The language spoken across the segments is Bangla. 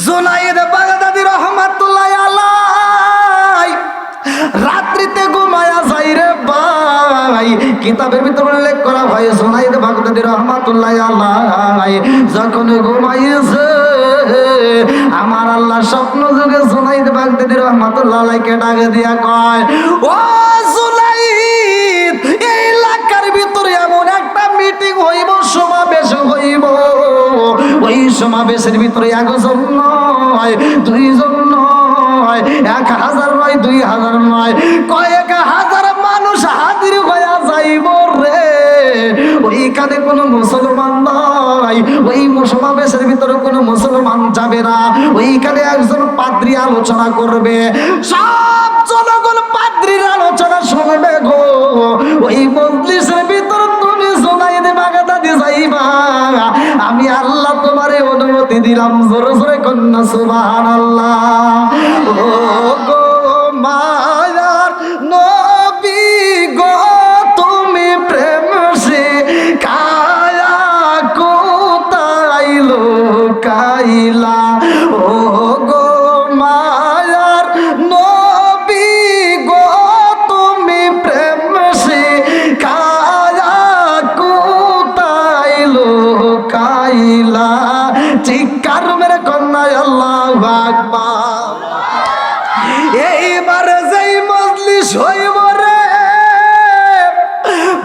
জুনায়েদ বাগদাদী রহমাতুল্লাহ আলাইহি রাত্রিতে ঘুমায়া যায় রে ভাই। কিতাবের ভিতরে উল্লেখ করা হয় জুনায়েদ বাগদাদী রহমাতুল্লাহ আলাইহি যখন ঘুমাইছে আমার আল্লাহ স্বপ্ন যুগে জুনায়েদ বাগদাদী রহমাতুল্লাহ আলাইহিকে ডাকে দিয়া কয়, ও জুনায়েদ, এই এলাকার ভিতরে এমন একটা মিটিং হইব, সমাবেশ হইব। ওই সমাবেশের ভিতরে একজন নয়, দুইজন নয়, 1000 নয়, 2000 নয়, কয়েক হাজার মানুষ হাজির হইয়া যাইব রে। ওইখানে কোনো মুসলমান নয়, ওই সমাবেশের ভিতরে কোনো মুসলমান যাবে না। ওইখানে একজন পাদ্রী আলোচনা করবে, সব জনগণ পাদ্রীর আলোচনা শুনবে গো। ওই মজলিসের ভিতর তুমি জুনায়েদ বাগদাদী যাইবা, আমি আল্লাহ তোমারে অনুমতি দিলাম। জোরে জোরে কন্যা সুবহানাল্লাহ। ও গো মায়ার নবী গো, তুমি প্রেম সে কায়া কোথায় লুকাইলা। ও গো মায়ার নবী গো, তুমি প্রেম সে কায়া কোথায় লুকাইলা। চিৎকার মেরে কন্যায় আল্লাহু আকবার। এইবার যেই মজলিস হইব রে,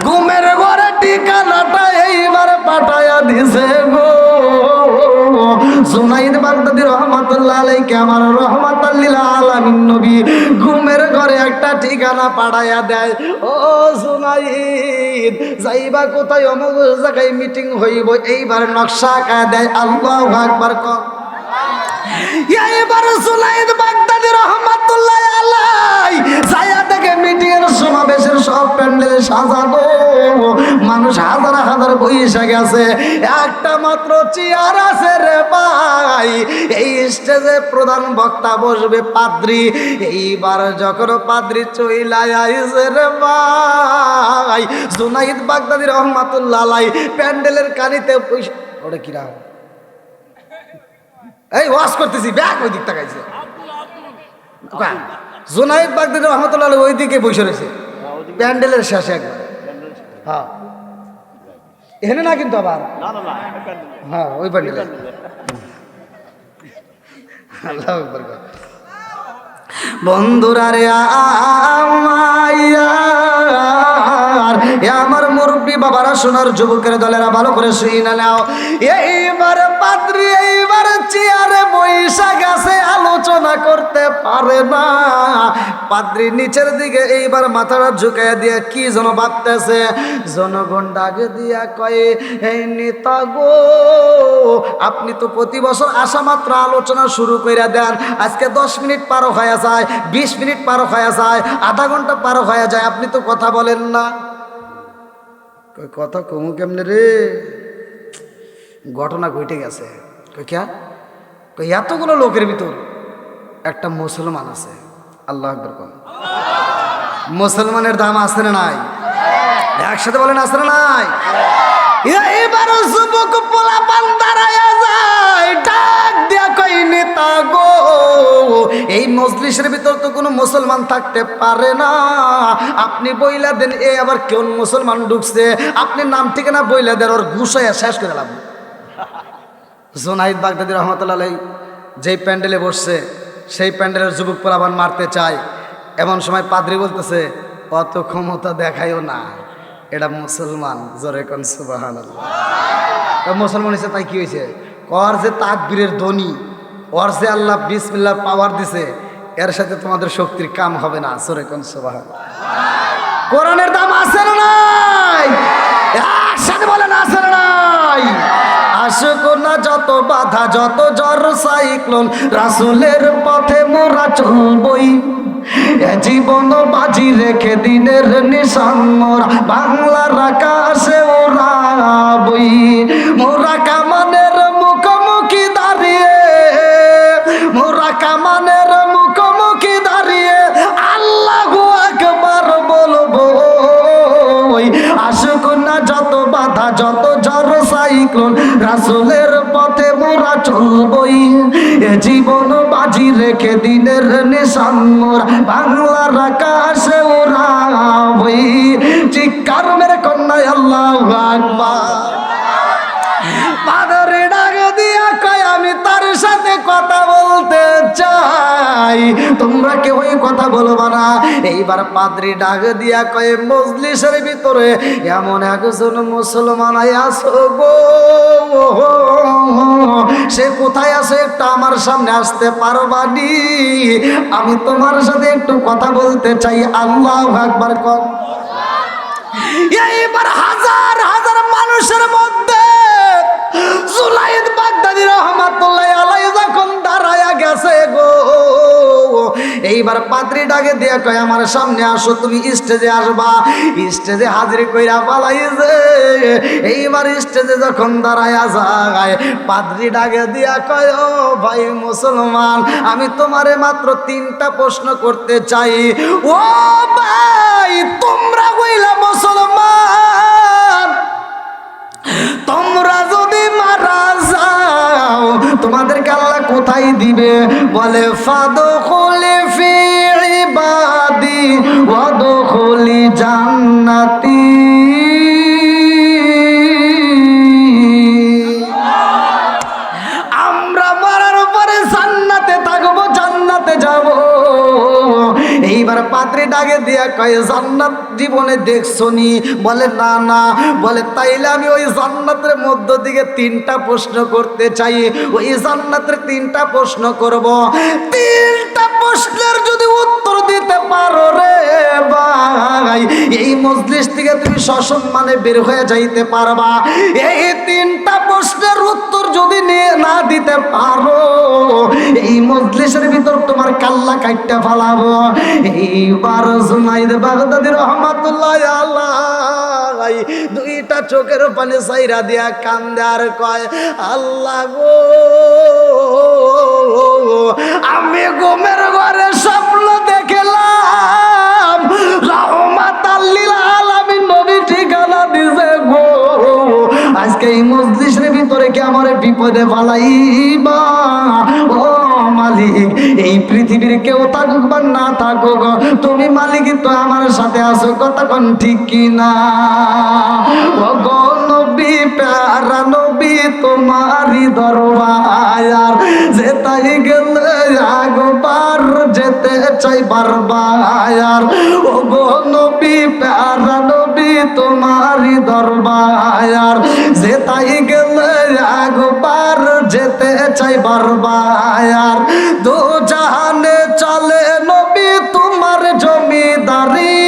ঘুমের ঘরে ঠিকানাটা এইবার পাঠায়া দিছে গো। জুনায়েদ বাগদাদী রহমাতুল্লাহ আলাইহি আমার রহমাতাল লিল আলামিন নবী ঘুমের ঘরে একটা ঠিকানা পাঠায়া দেয়। ও জুনায়েদ, যাইবা কোথায়? অমুক জায়গায় মিটিং হইব। এইবার নকশা আঁকা দেয়। আল্লাহু আকবার কর। এইবার জুনায়েদ বাগদাদী রহমাতুল্লাহ আলাইহি যায়া দেখে মিটিং এর সমাবেশের সব প্যান্ডেল সাজানো, মানুষ হাজার হাজার বইসা গেছে, একটা মাত্র চেয়ার আছে রে ভাই। এই স্টেজে প্রধান বক্তা বসবে পাদ্রী। এইবার যখন পাদ্রী চইলা আইছে রে ভাই, জুনায়েদ বাগদাদী রহমাতুল্লাহ আলাইহি প্যান্ডেলের কানিতে ওটা কিরা এই ওয়াজ করতেছি, ব্যাগ ওই দিক তাকাইছে। জুনায়েদ বাগদাদী রহমাতুল্লাহ আলাইহি ওই দিকে বসে রয়েছে প্যান্ডেলের শেষে একবার। হ্যাঁ এখানে না কিন্তু আবার, হ্যাঁ ওই প্যান্ডেলে। আল্লাহু আকবার। বন্ধুরা রে আমার মুরব্বী বাবারা, সোনার যুবকের দলেরা, ভালো করে শুইনা নাও। এইবার পাদ্রী এইবার চেয়ারে বইসা গেছে, আলোচনা করতে পারে না। পাদ্রী নিচের দিকে এইবার মাথাটা ঝুঁকাইয়া দিয়ে কি যেন ভাবতেছে। জনগণ ডাকে দিয়া কয়ে, এই নেতা গো, আপনি তো প্রতি বছর আসা মাত্র আলোচনা শুরু কইরা দেন। আজকে 10 মিনিট পারো হয়ে যায়, 20 মিনিট পারো হয়ে যায়, আধা ঘন্টা পারো হয়ে যায়, আপনি তো কথা বলেন না। কথা কমু কেমনে রে? ঘটনা ঘটে গেছে। এতগুলো লোকের ভিতর একটা মুসলমান আছে। আল্লাহু আকবার। মুসলমানের দাম আছে না নাই? একসাথে বলেন আছে না নাই? এইবার যুবক পোলাপান দাঁড়ায়া যায়, ডাক দিয়া কই, নেতা গো, এই মজলিসের ভিতর তো কোনো মুসলমান থাকতে পারে না, আপনি বইলা দেন। এ আবার কোন মুসলমান ঢুকছে, আপনি নাম ঠিকানা বইলা দেন, ওর ঘুষাইয়া শেষ করে দিলাম। জুনায়েদ বাগদাদী রহমাতুল্লাহ আলাইহি যেই প্যান্ডেলে বসছে, সেই প্যান্ডেলের যুবক পোলাপান মারতে চায়। এমন সময় পাদ্রী বলতেছে, অত ক্ষমতা দেখাইও না, এটা মুসলমান। জোরে কোন সুবহানাল্লাহ। মুসলমান হয়েছে তাই কি হয়েছে? ওর যে তাকবীরের ধ্বনি, ওর যে আল্লাহ বিসমিল্লাহ পাওয়ার দিছে, এর সাথে তোমাদের শক্তির কাম হবে না। জোরে কোন সুবহানাল্লাহ। কোরআনের দাম আছে না নাই? একসাথে বলেন আছে না নাই? আসুক না যত বাধা, যত ঝড় সাইক্লোন, রাসূলের পথে মোরা চলবই। জীবন বাজি রেখে দিনের নিশান মোরা বাংলার আকাশে ওড়াবই। মোরা কামানের মুখোমুখি দাঁড়িয়ে, মোরা কামানের মুখোমুখি দাঁড়িয়ে আল্লাহু আকবার বলবো। আসুক না যত বাধা, যত ঝড় সাইক্লোন, রাসূলের পথে মোরা চলবই। জীবন বাজি রেখে দিনের নিশান মোরা বাংলার আকাশে ওড়াবই। চিৎকার মেরে কন্যায় আল্লাহু আকবার। পাদরে ডাক দিয়া কয় আমি তার সাথে কথা বলতে চাই, তোমরা কেউই কথা বলবা না। এইবার পাদ্রী ডাক দিয়া কয় মজলিসের ভিতরে এমন একজন মুসলমান আছো গো, সে কোথায় আছে একটু আমার সামনে আসতে পারবানি? আমি তোমার সাথে একটু কথা বলতে চাই। আল্লাহু আকবার কর। এইবার হাজার হাজার মানুষের মধ্যে জুনায়েদ বাগদাদী রহমাতুল্লাহ আলাইহি যখন দাঁড়ায়া গেছে গো, এইবার পাদ্রী ডাকে দিয়ে কয় আমার সামনে আসো, তুমি স্টেজে আসবা। স্টেজে হাজির কইরা পালাইছে। এইবার স্টেজে যখন দাঁড়ায়া যায়, পাদ্রী ডাকে দিয়া কয় ও ভাই মুসলমান, আমি তোমারে মাত্র 3টা প্রশ্ন করতে চাই। ও ভাই, তোমরা কইলা মুসলমান, তোমরা যদি মারা যাও তোমাদেরকে আল্লাহ কোথায় দিবে? বলে ফাদখুলি ফি ইবাদি ওয়াদখুলি জান্নাতি। আমরা মরার পরে জান্নাতে থাকবো, জান্নাতে যাব। এইবার পাদ্রী ডাকে দিয়া কয় জান্নাত জীবনে দেখছো নি? বলে না না। বলে তাইলে আমি ওই জান্নাতের মধ্য দিকে 3টা প্রশ্ন করতে চাই। ওই জান্নাতের 3টা প্রশ্ন করব। 3টা প্রশ্নের যদি উত্তর দিতে পারো রে ভাই, এই মজলিস থেকে তুমি সসম্মানে বের হয়ে যাইতে পারবা। এই 3টা প্রশ্নের উত্তর যদি না দিতে পারো, এই মজলিসের ভিতর তোমার কাল্লা কাটটা ফালাবো। এইবার জুনায়েদ বাগদাদী রহমাতুল্লাহ আলাইহি 2টা চোখের পানি সাইরা দিয়া কান্দে আর কয় আল্লাহ গো, আমি ঘুমের ঘরে স্বপ্ন দেখলাম রাহমাতাল লিল আলামিন নবী ঠিকানা দিছে গো। আজকে এই মজলিসের ভিতরে কি আমার বিপদে ফালাইবা? ও মালিক, এই পৃথিবীর কেউ থাকুক বা না থাকুক, তুমি মালিক তো আমার সাথে আছো, কথা কোন ঠিক কিনা? ও গো নবী, প্যারা নবী, তোমারই দরবার যেতাই গেলে একবার যেতে চাই বারবার। ও গো নবী, প্যারা নবী, তোমারই দরবার যেতাই গেলে একবার যেতে চাই বারবার। দু জাহানে চলে নবী তোমার জমিদারি,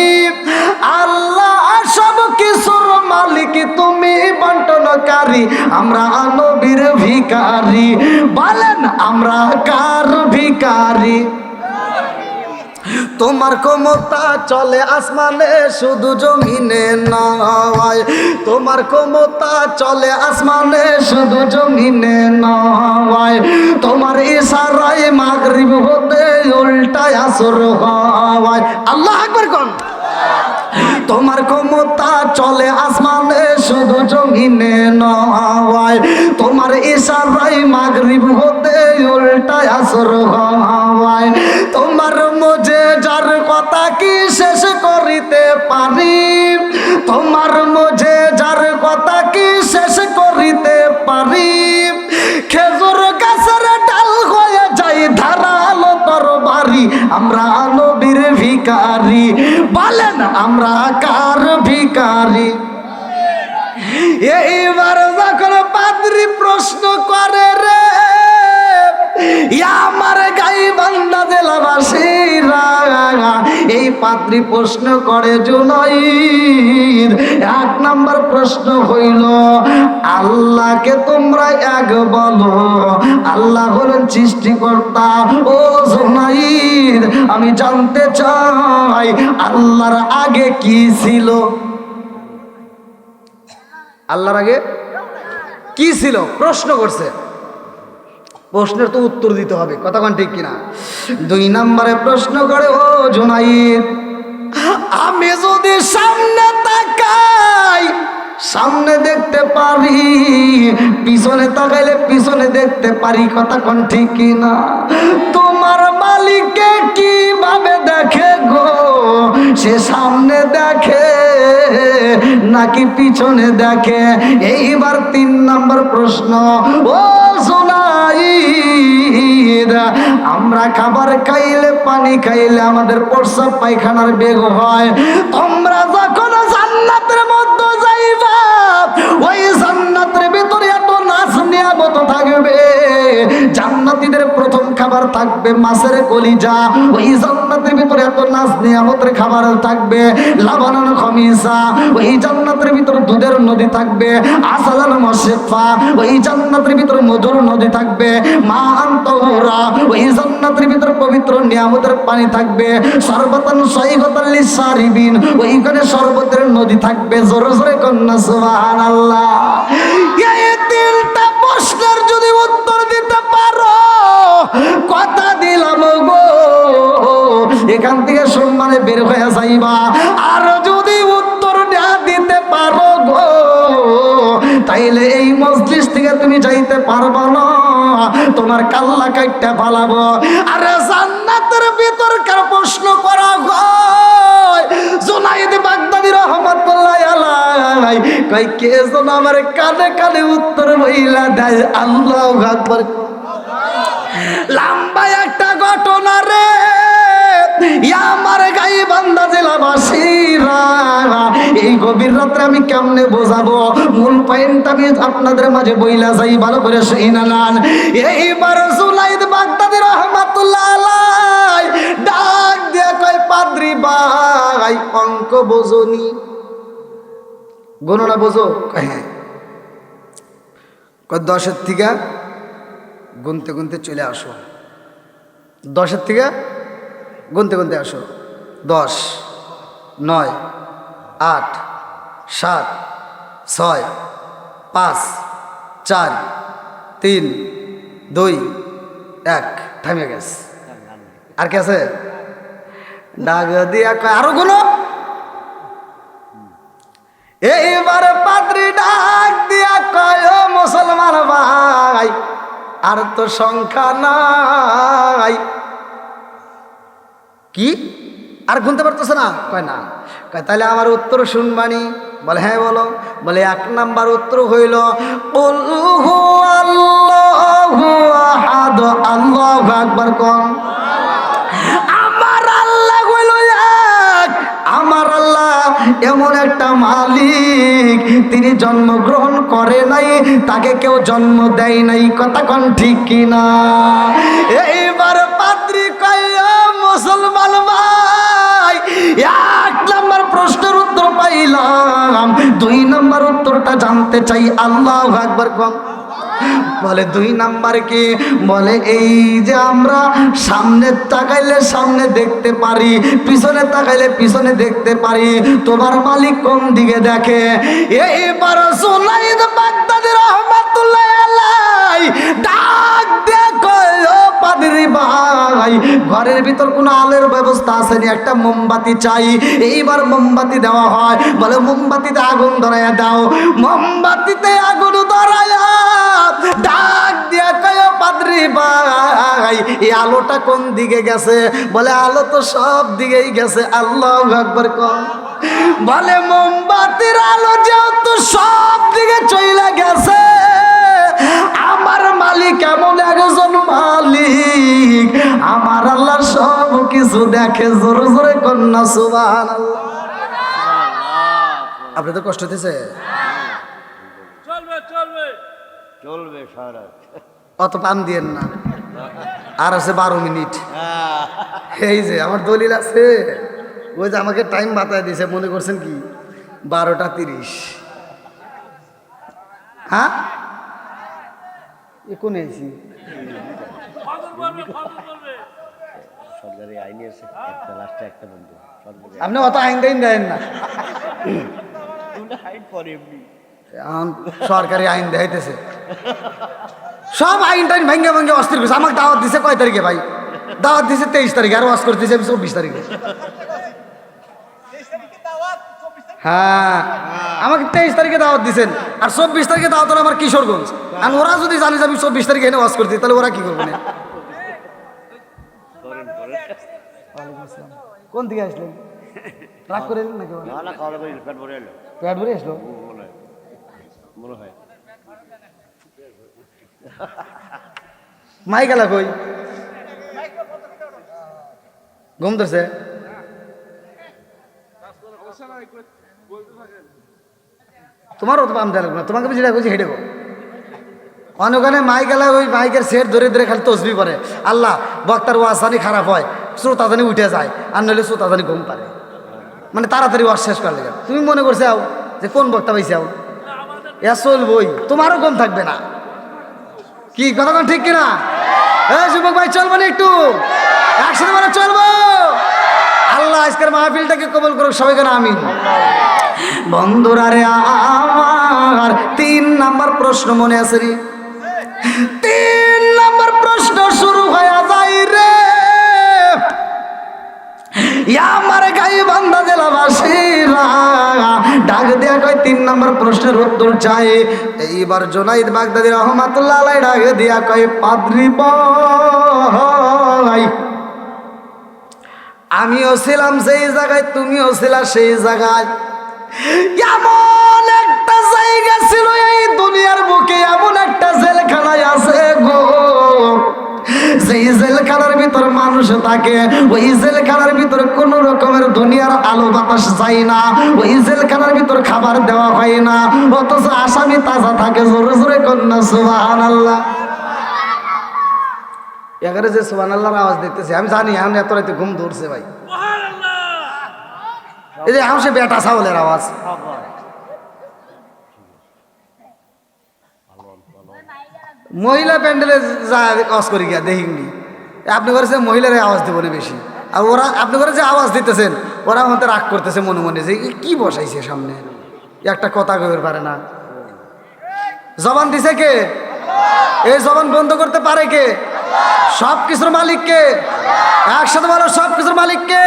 আল্লাহ সব কিছুর মালিক, তুমি বন্টনকারী। আমরা নবীর ভিখারি, বলেন আমরা কার ভিখারি? তোমার ক্ষমতা চলে আসমানে শুধু জমিনে নয়, তোমার ক্ষমতা চলে আসমানে শুধু জমিনে নয়। তোমার ইশারায় মাগরিব হতে উল্টায় আসর হয়। আল্লাহু আকবার কোন। তোমার ক্ষমতা চলে আসমানে শুধু জমিনে নয়, তোমার ইশারায় মাগরিব হতে উল্টায় আসর হয়। তোমার মুজে যার কথা কি শেষ করিতে পারি? তোমার মুজে যার কথা কি শেষ করিতে পারি? খেজুর গাছের ডাল হয়ে যাই ধারালো তরবারি। আমরা নবীর ভিখারি, বলেন আমরা কার ভিখারি? এইবার যখন পাদ্রী প্রশ্ন করে রে আমার গাইবান্ধা জেলাবাসীরা, এই পাদ্রী প্রশ্ন করে জুনায়েদ 1 নম্বর প্রশ্ন হইল আল্লাহকে তোমরা এক বলো, আল্লাহ হলেন সৃষ্টিকর্তা। ও জুনায়েদ, আমি জানতে চাই আল্লাহর আগে কি ছিল? আল্লাহর আগে কি ছিল? প্রশ্ন করছে, প্রশ্নের তো উত্তর দিতে হবে, কথা কোন ঠিক কিনা? 2 নম্বরে প্রশ্ন করে ও জুনায়েদ, আমি যদি সামনে তাকাই সামনে দেখতে পারি, পিছনে তাকাইলে পিছনে দেখতে পারি। কথা কোন ঠিক কিনা? তোমার মালিককে কিভাবে দেখে গো? সে সামনে দেখে নাকি পিছনে দেখে? এইবার 3 নম্বর প্রশ্ন। ও জুনাইদ, আমরা খাবার খাইলে পানি খাইলে আমাদের প্রস্রাব পায়খানার বেগ হয়। তোমরা যখন জান্নাতের মধ্যে যাইবা, ওই জান্নাতের ভিতরে এত নাচ নিয়ামত থাকবে। জান্নাতীদের প্রথম খাবার থাকবে মাছের কলিজা। ওই জান্নাতের ভিতরে এত নাচ নিয়ামতের খাবার থাকবে। লাবানান খমিসা, ওই জান্নাতের ভিতরে দুধের নদী থাকবে। আসালান মুশফা, ওই জান্নাতের ভিতরে মধুর নদী থাকবে। মা আনতাহুরা, ওই জান্নাতের ভিতরে পবিত্র নিয়ামতের পানি থাকবে। সরবতান সাইগাতাল লিসারিবিন, ওইখানে শরবতের নদী থাকবে। জোরে জোরে কন্যা সুবহানাল্লাহ। এই 3টা প্রশ্নের যদি উত্তর দিতে পারো, কথা দিলাম গো এখান থেকে সম্মানে বের হয়ে যাইবা। আর যদি উত্তর না দিতে পারো গো, তাইলে এই মজলিস থেকে তুমি যাইতে পারবা না, তোমার কাল্লা কাইটটা ফালাবো। আরে জান্নাতের ভিতরকার প্রশ্ন করা হয়। জুনাইদ বাগদাদী রাহমাতুল্লাহ আলাইহি কই কে যেন আমার কানে কানে উত্তর বইলা দেয়। আল্লাহু আকবার। লম্বা একটা ঘটনা রে আমার গাইবান্ধা জেলাবাসীরা। এই গভীর রাত্রে আমি কেমনে বোঝাবো? মূল পয়েন্ট আমি আপনাদের মাঝে বইলা যাই, ভালো করে শুনে নেন। এইবার জুনাইদ বাগদাদী রাহমাতুল্লাহ আলাইহি ডাক দিয়ে কয়, পাদ্রী ভাই অঙ্ক বোঝনি? গণনা বোঝো? হ্যাঁ। 10-এর থেকে গুনতে গুনতে চলে আসো। 10-এর থেকে গুনতে গুনতে আসো। 10, 9, 8, 7, 6, 5, 4, 3, 2, 1। থামে গেছে। আর কে আছে? ডাক দিয়া কয় আরো গুনো। এইবার পাদ্রী ডাক দিয়া কয়, ও মুসলমান ভাই, আর তো সংখ্যা নাই। কি আর গুনতে পারতেছে না? কয় না। কয় তাহলে আমার উত্তর শুনবানি? বলে হ্যাঁ বলো। বলে 1 নাম্বার উত্তর হইল কুল হুয়াল্লাহু আহাদ। আল্লাহু আকবার কোন। আমার আল্লাহ হইল এক। আমার আল্লাহ এমন একটা মালিক, তিনি জন্মগ্রহণ করে নাই, তাকে কেউ জন্ম দেয় নাই। কথা কোন ঠিক কিনা? এইবার পাদ্রী কয়, মুসলমান ভাই 1 নাম্বার প্রশ্নের উত্তর পাইলাম, 2 নাম্বার উত্তরটা জানতে চাই। আল্লাহু আকবার কোন। বলে 2 নাম্বার কি? বলে এই যে আমরা সামনে তাকাইলে সামনে দেখতে পারি, পিছনে তাকাইলে পিছনে দেখতে পারি, তোমার মালিক কোন দিকে দেখে? এইবার জুনাইদ বাগদাদী রাহমাতুল্লাহ আলাইহি ডাক দিয়ে কয়, ও পাদ্রী ভাই, ঘরের ভিতর কোনো আলোর ব্যবস্থা আসেনি, একটা মোমবাতি চাই। এইবার মোমবাতি দেওয়া হয়। বলে মোমবাতিতে আগুন ধরাইয়া দাও। মোমবাতিতে আগুন ধরাইয়া ডাক দিয়া কয়, পাদ্রী ভাই এই আলোটা কোন দিকে গেছে? বলে আলো তো সব দিকেই গেছে। আল্লাহু আকবার কোন। বলে মোমবাতির আলো যেহেতু সব দিকে চলে গেছে, আমার মালিক এমন একজন মালিক, আমার আল্লাহ সব কিছু দেখে। জোরে জোরে কন্যা সুবহানাল্লাহ। আপনাদের কষ্ট হতেছে? চলবে চলবে চলবে সারা। অত পান দিয়েন না। আর আছে 12 মিনিট। এই যে আমার দলিল আছে, ওই যে আমাকে টাইম বাতায় দিয়েছে, মনে করছেন কি 12টা 30? হ্যাঁ এখন এসি সরকারি আইন আছে, একটা লাস্টে একটা বন্ধু সরকারি আপনি অত আইন টাইন দেন না। আইন পরে এমনি এখন সরকারি আইন দেখাইতেছে, সব আইন টাইন ভেঙ্গে ভেঙ্গে অস্থির করছে। আমাকে দাওয়াত দিছে কয় তারিখে ভাই? দাওয়াত দিছে 23 তারিখে, আর ওয়াজ করতেছে 24 তারিখে। হ্যাঁ, আমাকে 23 তারিখে দাওয়াত দিছেন, আর 24 তারিখে দাওয়াত হলো আমার কিশোরগঞ্জ। আর ওরা যদি জানে যে আমি 24 তারিখে এনে ওয়াজ করছি, তাহলে ওরা কি করবে না? কোন দিকে আসলেন? রাগ করে এলেন নাকি? না না, খাওয়া দাওয়া পেট ভরে এলো, পেট ভরে আসলো মনে হয়। মাই গেলা কই? ঘুম ধরছে? তোমারও তো পাম দেওয়া লাগবে না, তোমাকে যেটা বলছি হেঁটে গো। ওখানে মাইক এলা ওই মাইকের সেট ধরে ধরে খালি তসবি পড়ে, আল্লাহ বক্তার ওয়াজ জানি খারাপ হয়, শ্রোতা জানি উঠে যায়, আর নইলে শ্রোতা জানি ঘুম পারে, মানে তাড়াতাড়ি ওয়াজ শেষ করলে। তুমি মনে করছে আও যে কোন বক্তা পাইছে আও, এ চলবই, তোমারও কম থাকবে না। কি কথা কোন ঠিক কিনা? এই যুবক ভাই চলবো না একটু একসাথে, মানে চলবো। আল্লাহ আজকের মাহফিলটাকে কবুল করুক, সবাই কেন আমিন। বন্ধুরা রে আমার 3 নাম্বার প্রশ্ন মনে আছে রে? 3 নাম্বার প্রশ্ন শুরু হয়ে যায় রে, আমার গাই বান্দা জেলাবাসীরা ডাক দেয়া কয় 3 নাম্বার প্রশ্নের উত্তর চাই। এইবার জুনাইদ বাগদাদী রহমাতুল্লাহ আলাইহি ডাক দেয়া কয়, পাদ্রী ভাই, আমিও ছিলাম সেই জায়গায়, তুমিও ছিলা সেই জায়গায়। এমন একটা জায়গা ছিল এই দুনিয়ার বুকে, এমন একটা জেলখানায় আছে গো, যেই জেলখানার ভিতর মানুষ থাকে, ওই জেলখানার ভিতর কোন রকমের দুনিয়ার আলো বাতাস যায় না, ওই জেলখানার ভিতর খাবার দেওয়া হয় না, অথচ আসামি তাজা থাকে। জোরে জোরে কন্যা সুবহানাল্লাহ। এখানে যে সুবহানাল্লাহর আওয়াজ দেখতেছি, আমি জানি এখন এত রাতে ঘুম ধরছে ভাই। এই যে এখন সে বেটা ছাগলের আওয়াজ। মহিলা প্যান্ডেলে যা আওয়াজ করি গিয়া দেখিনি, আপনি করেছে মহিলার আওয়াজ দেবো না বেশি, আর ওরা আপনি করে যে আওয়াজ দিতেছেন, ওরা আমাদের রাগ করতেছে মনে মনে যে কি বসাইছে সামনে, একটা কথা কইতে পারে না। জবান দিছে কে? এই জবান বন্ধ করতে পারে কে? সব কিছুর মালিক কে? একসাথে বলো, সব কিছুর মালিক কে?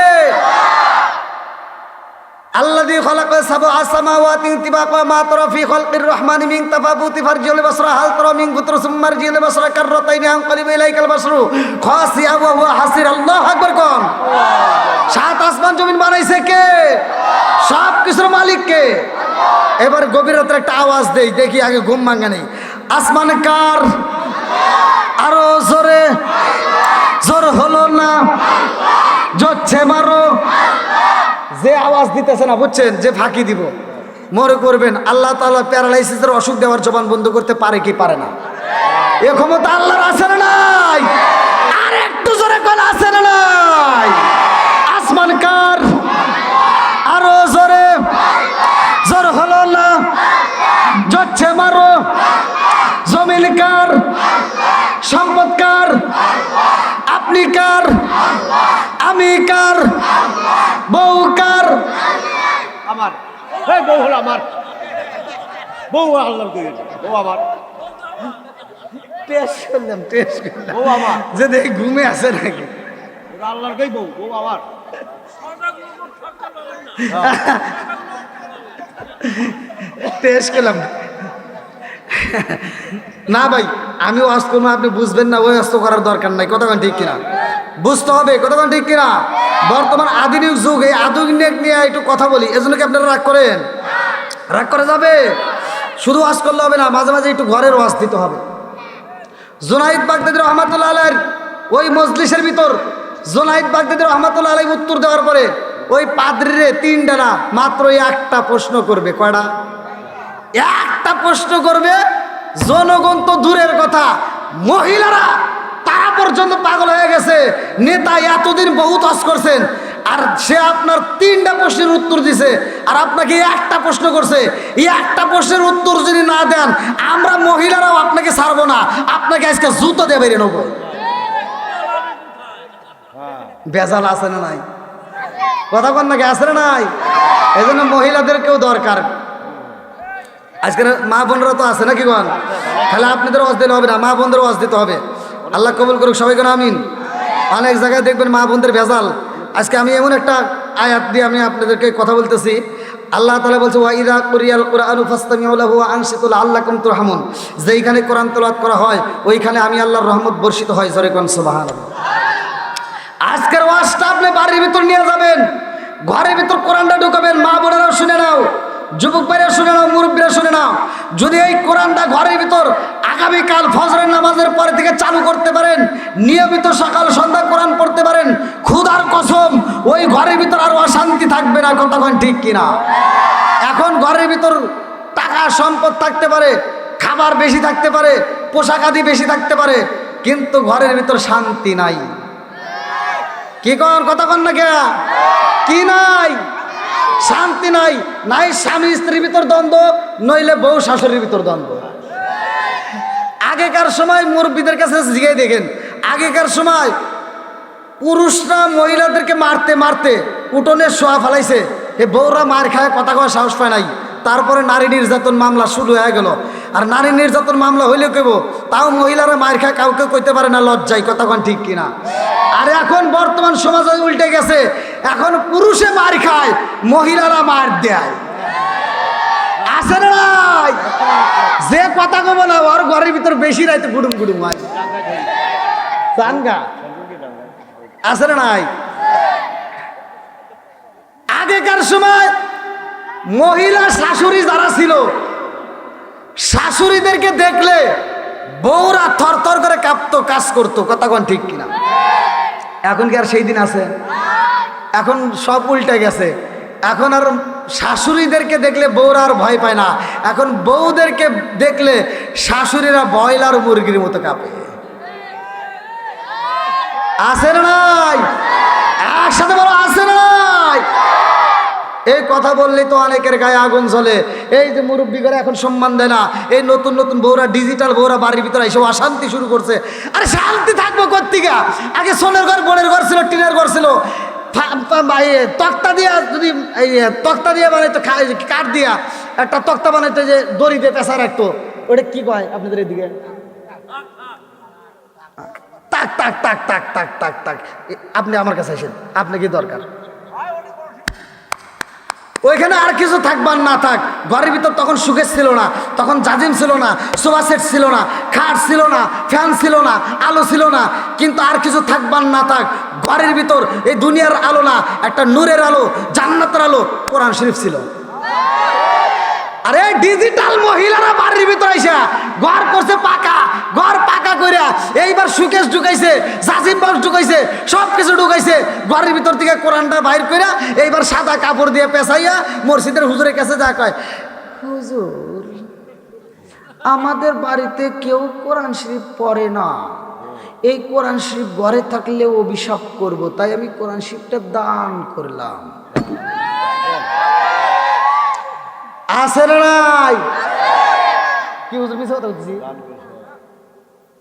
আল্লাযী খালাকা সাবআ সামাওয়াতি তিবাকা মা তারা ফি খালকির রহমানি মিন তাফাবুতি ফারজিল বাসরা হাল তারা মিন গুতর সুমারজিল বাসরা কাররাতাইনি আন কলিবা ইলাইকাল বাসরু খাসিয়া ওয়া হুয়া হাসির। আল্লাহু আকবার কোন? 7 আসমান জমিন বানাইছে কে? সব কিছুর মালিক কে? এবার গভীর রাতে একটা আওয়াজ দেই, দেখি আগে ঘুম ভাঙে নেই। আসমান কার? আরো জোরে, জোর হলো না, জোরছে মারো। যে আওয়াজ দিতেছে না বুঝছেন, যে ফাঁকি দিব মনে করবেন আল্লাহ তাআলা প্যারালাইসিসের অসুখ দেওয়ার জবান বন্ধ করতে পারে কি পারে না? এ ক্ষমতা আল্লাহর আছে না নাই? আর একটু জোরে কোন আছে না নাই? আসমান কার? আরো জোরে, জোর হলো না, জোরছে মারো। জমিন কার? সম্পদ কার? আপনি কার? আমি কার? বউ কার? আমার। এই বউ হলো আমার, বউ আল্লাহর কইছে, বউ আমার। টেস্ট করলাম, টেস্ট করলাম, বউ আমার। যে দেখি ঘুমে আছে নাকি। ওরা আল্লাহর কই বউ, বউ আমার। টেস্ট করলাম না ভাই, আমি ওয়াজ করবো, আপনি বুঝবেন না, ওই অস্ত করার দরকার নাই। কতক্ষণ ঠিক কিনা বুঝতে হবে, কতক্ষণ ঠিক কিনা। বর্তমান আধুনিক যুগ, এই আধুনিক নিয়ে একটু কথা বলি, এজন্য কি আপনারা রাগ করেন? রাগ করা যাবে? শুধু ওয়াজ করলে হবে না, মাঝে মাঝে একটু ঘরের ওয়াজ দিতে হবে। জুনাইদ বাগদাদী রহমাতুল্লাহ আলাইহির ওই মজলিসের ভিতর জুনাইদ বাগদাদী রহমাতুল্লাহ আলাইহি উত্তর দেওয়ার পরে ওই পাদ্রীরে 3টা না, মাত্র একটা প্রশ্ন করবে। কয়টা? একটা প্রশ্ন করবে। জনগণ তো দূরের কথা, মহিলারা তারা পর্যন্ত পাগল হয়ে গেছে। নেতা এতদিন বহুত ওয়াজ করছেন, আর সে আপনার 3টা প্রশ্নের উত্তর দিছে, আর আপনাকে একটা প্রশ্ন করছে। এই একটা প্রশ্নের উত্তর যদি না দেন, আমরা মহিলারাও আপনাকে ছাড়বো না, আপনাকে আজকে জুতো দিয়ে বেরিয়ে নেবো। বেজাল আছে না নাই? কথা বল নাকি, আছে না নাই? এই জন্য মহিলাদেরকেও দরকার। আজকের মা বোনরা তো আছে নাকি বল? তাহলে আপনাদের ওয়াজ দিলে হবে না, মা বোনদের ওয়াজ দিতে হবে। আল্লাহ কবুল করুক, সবাই কেন আমিন। অনেক জায়গায় দেখবেন মা বোনদের ভেজাল। আজকে আমি এমন একটা আয়াত দিয়ে আমি আপনাদেরকে কথা বলতেছি, আল্লাহ তাআলা বলছে ওয়া ইযা কুরিয়াল কুরআনু ফাসতামিউ লাহু ওয়া আনসিতু লাআল্লাকুম তুরহামুন, যেইখানে কোরআন তেলাওয়াত করা হয় ওইখানে আমি আল্লাহর রহমত বর্ষিত হয়। জোরে কোন সুবহানাল্লাহ। আজকের ওয়াজটা আপনি বাড়ির ভিতর নিয়ে যাবেন, ঘরের ভিতর কোরআনটা ঢুকাবেন। মা বোনেরাও শুনে নাও, যুবক ভাইরা শুনে নাও, মুরব্বীরা শুনে নাও। যদি এই কোরআনটা ঘরের ভিতর আগামীকাল ফজরের নামাজের পরে থেকে চালু করতে পারেন, নিয়মিত সকাল সন্ধ্যা কোরআন পড়তে পারেন, খোদার কসম ওই ঘরের ভিতর আর অশান্তি থাকবে না। কতক্ষণ ঠিক কিনা? এখন ঘরের ভিতর টাকা সম্পদ থাকতে পারে, খাবার বেশি থাকতে পারে, পোশাক আদি বেশি থাকতে পারে, কিন্তু ঘরের ভিতর শান্তি নাই। কি কন কথা কন না কে? কি নাই? শান্তি নাই। নাই স্বামী স্ত্রীর ভিতর দ্বন্দ্ব, নইলে বউ শাশুড়ির ভিতর দ্বন্দ্ব। আগেকার সময় মুরব্বীদের কাছে জিজ্ঞাসা দেখেন, আগেকার সময় পুরুষরা মহিলাদেরকে মারতে মারতে উঠোনে শোয়া ফেলাইছে, এ বউরা মার খায়, কথা কওয়ার সাহস পায় নাই। তারপরে নারী নির্যাতন মামলা শুরু হয়ে গেল। আর নারী নির্যাতন মামলা হইলেও কেব, তাও মহিলারা মার খায়, কাউকে কইতে পারে না লজ্জায়। কথা কন ঠিক কিনা? আর এখন বর্তমান সমাজ উল্টে গেছে, এখন পুরুষে মার খায়, মহিলারা মার দেয়। আছে না নাই? যে কথা কব না ওর ঘরের ভিতর বেশি রাইতে গুডুম গুডুম হয়। আছে না নাই? আগেকার সময় মহিলা শাশুড়ি যারা ছিল, শাশুড়িদেরকে দেখলে বউরা থরথর করে কাঁপতো, কাজ করতো। কথা কন ঠিক কিনা? এখন কি আর সেই দিন আছে? এখন সব উল্টে গেছে। এখন আর শাশুড়িদেরকে দেখলে বউরা আর ভয় পায় না। এখন বউদেরকে দেখলে শাশুড়িরা ব্রয়লার মুরগির মতো কাঁপে। আছে না নাই? একসাথে বলো, আছে না নাই? এই কথা বললে তো অনেকের গায়ে আগুন জ্বলে। এই যে মুরব্বী করে এখন সম্মান দেয় না, এই নতুন নতুন বউরা, ডিজিটাল বউরা বাড়ির ভিতরে এসে অশান্তি শুরু করছে। আরে শান্তি থাকবো কোত্থেকে? আগে সোনের ঘর, বোনের ঘর ছিল, টিনের ঘর ছিল, তক্তা দিয়া, যদি এই তক্তা দিয়ে বানাইতো, কাঠ দিয়া একটা তক্তা বানাইতো, যে দড়ি দিয়ে পেঁচা রাখতো, ওটা কি কয় আপনাদের এদিকে? তাক তাক তাক তাক তাক তাক তাক। আপনি আমার কাছে আসেন, আপনি কি দরকার? ওইখানে আর কিছু থাকবার না থাক, ঘরের ভিতর তখন সুকেশ ছিল না, তখন জাজিম ছিল না, সোফা সেট ছিল না, খাট ছিল না, ফ্যান ছিল না, আলো ছিল না, কিন্তু আর কিছু থাকবার না থাক, ঘরের ভিতর এই দুনিয়ার আলো না, একটা নূরের আলো, জান্নাতের আলো, কোরআন শরীফ ছিল। আরে ডিজিটাল মহিলারা বাড়ির ভিতরে আইসা ঘর করছে পাকা, ঘর পাকা কইরা এইবার সুকেশ ঢুকাইছে, জাজিম বক্স ঢুকাইছে, সব কিছু ঢুকাইছে, ঘরের ভিতর থেকে কোরআনটা বাইর কইরা এইবার সাদা কাপড় দিয়ে পেঁচাইয়া মসজিদের হুজুরের কাছে যা কয়, হুজুর আমাদের বাড়িতে কেউ কোরআন শরীফ পড়ে না, এই কোরআন শরীফ ঘরে থাকলে অভিশাপ করব, তাই আমি কোরআন শরীফটা দান করলাম। আছে না নাই? কি হুজুর মিছে কথা বলতেছি?